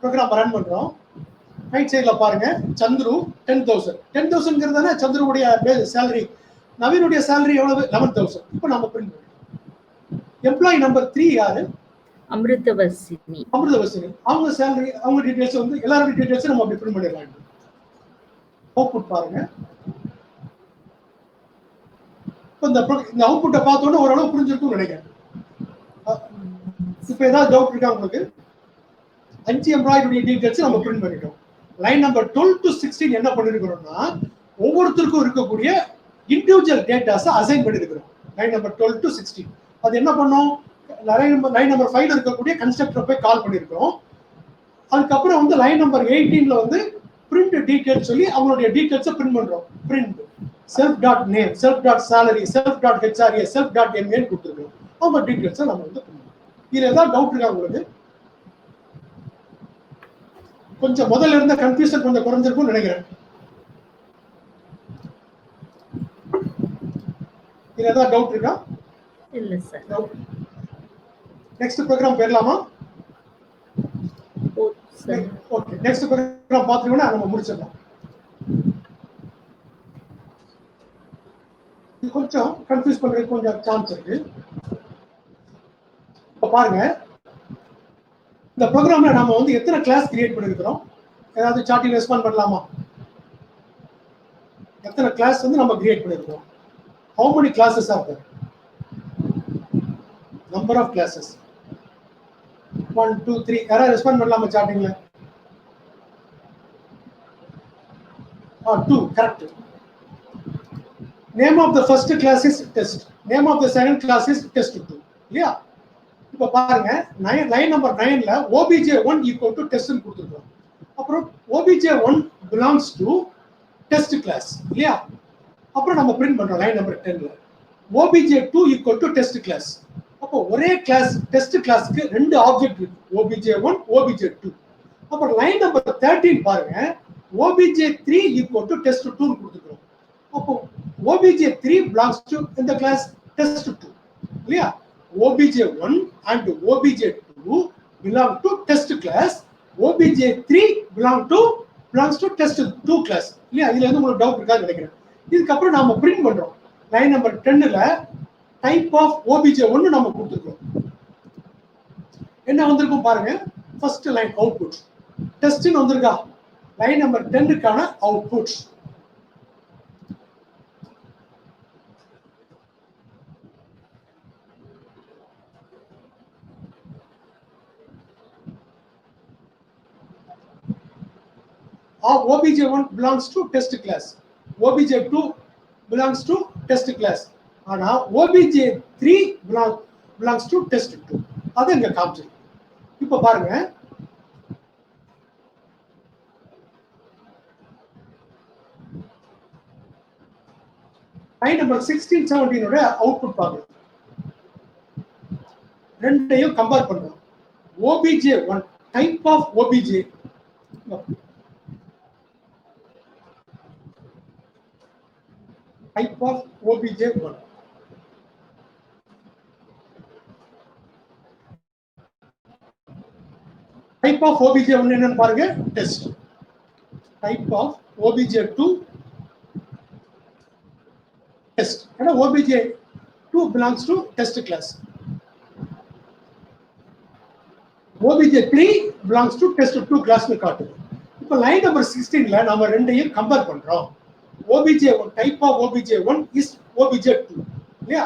ப்ரோக்ராம் ரன் பண்றோம். ரைட் சைடுல பாருங்க, சந்துரு 10,000. 10,000ங்கிறதானே சந்துருடைய சேலரி. நவீனுடைய சேலரி எவ்வளவு? 11,000. இப்போ நம்ம பிரிண்ட் பண்றோம். எம்ப்ளாயி நம்பர் 3 யாரு? அமிர்தவர்ஷினி. அவங்க சேலரி, அவங்க டீடைல்ஸ் வந்து எல்லாரோட டீடைல்ஸ் நம்ம அப்படி பிரிண்ட் பண்ணிடலாம். அவுட்புட் பாருங்க. இந்த அவுட்புட்டை பார்த்தோன்னே ஓரளவு புரிஞ்சிருக்கும்னு நினைக்கிறேன். இப்போ ஏதாவது டவுட் இருக்கா உங்களுக்கு? 5 எம்ப்ளாயியுடைய டீடைல்ஸ் நம்ம பிரிண்ட் பண்ணிட்டோம். லைன் நம்பர் 12 to 16 என்ன பண்ணிருக்கிறோம்னா, ஒவ்வொருத்தருக்கும் இருக்கக்கூடிய இண்டிவிஜுவல் டேட்டாஸை அசைன் பண்ணிருக்கிறோம். லைன் நம்பர் 12 to 16 அது என்ன பண்ணோம்? லைன் நம்பர் 5 இருக்கக்கூடிய கன்ஸ்ட்ரக்டர் போய் கால் பண்ணிருக்கோம். அதுக்கப்புறம் வந்து லைன் நம்பர் 18ல வந்து பிரிண்ட் டீடைல்ஸ் சொல்லி அவங்களுடைய டீடைல்ஸை பிரிண்ட் பண்றோம். Print self.name, self.salary, self.HRA, self.MA கொடுத்துருக்கோம். அவங்க டீடைல்ஸை நம்ம வந்து பிரிண்ட் பண்ணுறோம். இதுல ஏதாவது டவுட் இருக்கா உங்களுக்கு? கொஞ்சம் முதல்ல இருந்த கன்ஃபியூஷன் கொஞ்சம் குறைஞ்சிருக்கும்னு நினைக்கிறேன். இதுல ஏதாவது டவுட் இருக்கா? இல்ல சார். நெக்ஸ்ட் ப்ரோக்ராம் போயிடலாமா? ஓகே, நெக்ஸ்ட் ப்ரோக்ராம் பாத்தீங்கன்னா நம்ம முடிச்சிடலாம். கொஞ்சம் கன்ஃபியூஸ் பண்றதுக்கு கொஞ்சம் சான்ஸ் இருக்கு. இப்ப பாருங்க, இந்த ப்ரோக்ராம்ல நாம வந்து எத்தனை கிளாஸ் கிரியேட் பண்ணிருக்கிறோம்? ஏதாவது சார்ட்டில் ரெஸ்பாண்ட் பண்ணலாமா? எத்தனை கிளாஸ் வந்து நம்ம கிரியேட் பண்ணிருக்கோம்? How many classes are there? Number of classes. 1, 2, 3. யாராவது ரெஸ்பாண்ட் பண்ணலாமா சார்ட்டிங்ல? 2, correct. Name of the first class is test. Name of the second class is test2. இல்லையா? இப்ப பாருங்க, லைன் நம்பர் 9ல obj1 equal to test ன்னு கொடுத்துருக்கோம். அப்புறம் obj1 belongs to test class இல்லையா? அப்புறம் நம்ம பிரிண்ட் பண்றோம் லைன் நம்பர் 10ல obj2 equal to test class. அப்போ ஒரே கிளாஸ் டெஸ்ட் கிளாஸ்க்கு ரெண்டு ஆப்ஜெக்ட் இருக்கு, obj1 obj2. அப்புறம் லைன் நம்பர் 13 பாருங்க, obj3 equal to test2 ன்னு கொடுத்துருக்கோம். அப்போ obj3 belongs to இந்த கிளாஸ் test2 இல்லையா? obj1 and obj2 belong to test class. obj3 belongs to test2 class இல்லையா? இதுல இருந்து உங்களுக்கு டவுட் இருக்கான்னு நினைக்கிறேன். இதுக்கப்புறம் நாம பிரிண்ட் பண்றோம். லைன் நம்பர் 10ல டைப் ஆஃப் obj1 நம்ம கொடுத்துருக்கோம். என்ன வந்திருக்கும் பாருங்க, ஃபர்ஸ்ட் லைன் அவுட்புட் டெஸ்ட்னு வந்திருக்கா? லைன் நம்பர் 10க்கான output. obj1 belongs to test class, obj2 belongs to test class, ஆனா obj3 belongs to test2. அது இங்க காமிச்சிருக்கு. இப்ப பாருங்க, லைன் நம்பர் 16, 17 ஓட அவுட்புட் பாருங்க. ரெண்டையும் கம்பேர் பண்றோம். obj1 type of obj type of obj1. Type of OBJ1 என்னன்னு பாருங்க, test. Type of OBJ2 test. ஏன்னா OBJ2 belongs to test class. OBJ3 belongs to test2 class னு காட்டுது. இப்போ லைன் நம்பர் 16ல நாம ரெண்டையும் கம்பேர் பண்றோம். OBJ1 type of OBJ1 is OBJ2 இல்லையா?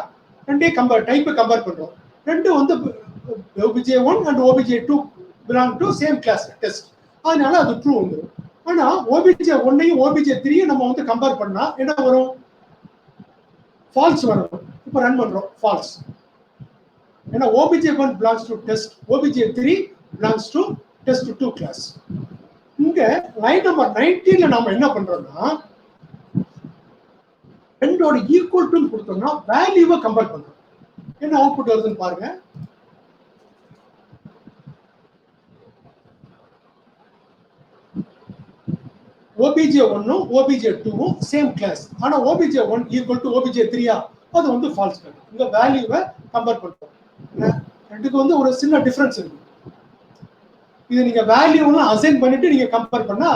ரெண்டையும் டைப் கம்பேர் பண்றோம். ரெண்டு வந்து OBJ1 and OBJ2 belong to same class test. அதனால அது ட்ரூ வந்துரும். ஆனா OBJ1 ஐயும் OBJ3 நம்ம வந்து கம்பேர் பண்ணா என்ன வரும்? ஃபால்ஸ் வரும். இப்போ ரன் பண்றோம், ஃபால்ஸ். ஏன்னா OBJ1 belongs to test, OBJ3 belongs to test2 class. இங்க லைன் நம்பர் 19ல நாம என்ன பண்றோம்னா ரெண்டோட ஈக்குவல் டு கொடுத்தோம்னா வேல்யூவை கம்பேர் பண்றோம். என்ன அவுட்புட் வருதுன்னு பாருங்க. OBJ1 OBJ2 same class. ஆனா OBJ1 ஈக்குவல் டு OBJ3 அது வந்து ஃபால்ஸ். இங்க வேல்யூவை கம்பேர் பண்றோம். ரெண்டுக்கு வந்து ஒரு சின்ன டிஃபரன்ஸ் இருக்கு. இது நீங்க வேல்யூலாம் அசைன் பண்ணிட்டு நீங்க கம்பேர் பண்ணா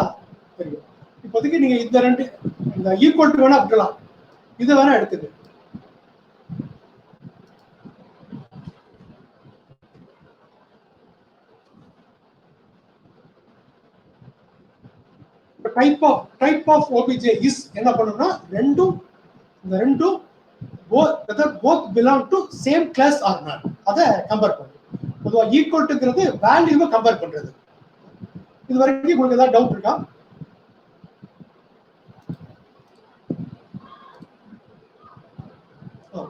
தெரியும். இப்போதைக்கு நீங்க இந்த ஈக்குவல் டு வேணா விடலாம், இது வேணா எடுத்துது. டைப் ஆஃப் OBJ is என்ன பண்ணும்னா இந்த ரெண்டும் both belong to same class or not அத கம்பேர் பண்ணும். பொதுவா ஈக்குவல் டுங்கிறது வேல்யூவை கம்பேர் பண்றது. இது வரைக்கும் உங்களுக்கு ஏதாவது டவுட் இருக்கா?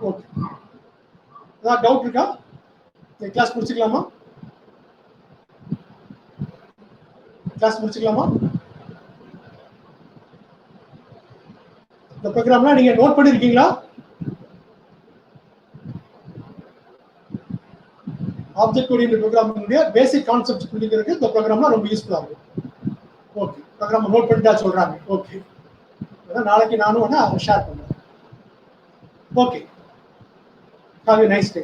ஓகே, ஏதாவது டவுட் இருக்கா? கிளாஸ் முடிச்சுக்கலாமா? இந்த ப்ரோக்ராம்லாம் நீங்க நோட் பண்ணிருக்கீங்களா? ஆப்ஜெக்ட் ஓரியன்டட் ப்ரோக்ராமிங்குடைய பேசிக் கான்செப்ட்ஸ் புரிஞ்சுக்கிறதுக்கு இந்த ப்ரோக்ராம்லாம் ரொம்ப யூஸ்ஃபுல்லா இருக்கும். ஓகே, ப்ரோக்ராம் நோட் பண்ணிட்டா சொல்றாங்க. ஓகே, நாளைக்கு நானும் ஷேர் பண்றேன். Okay, have a nice day.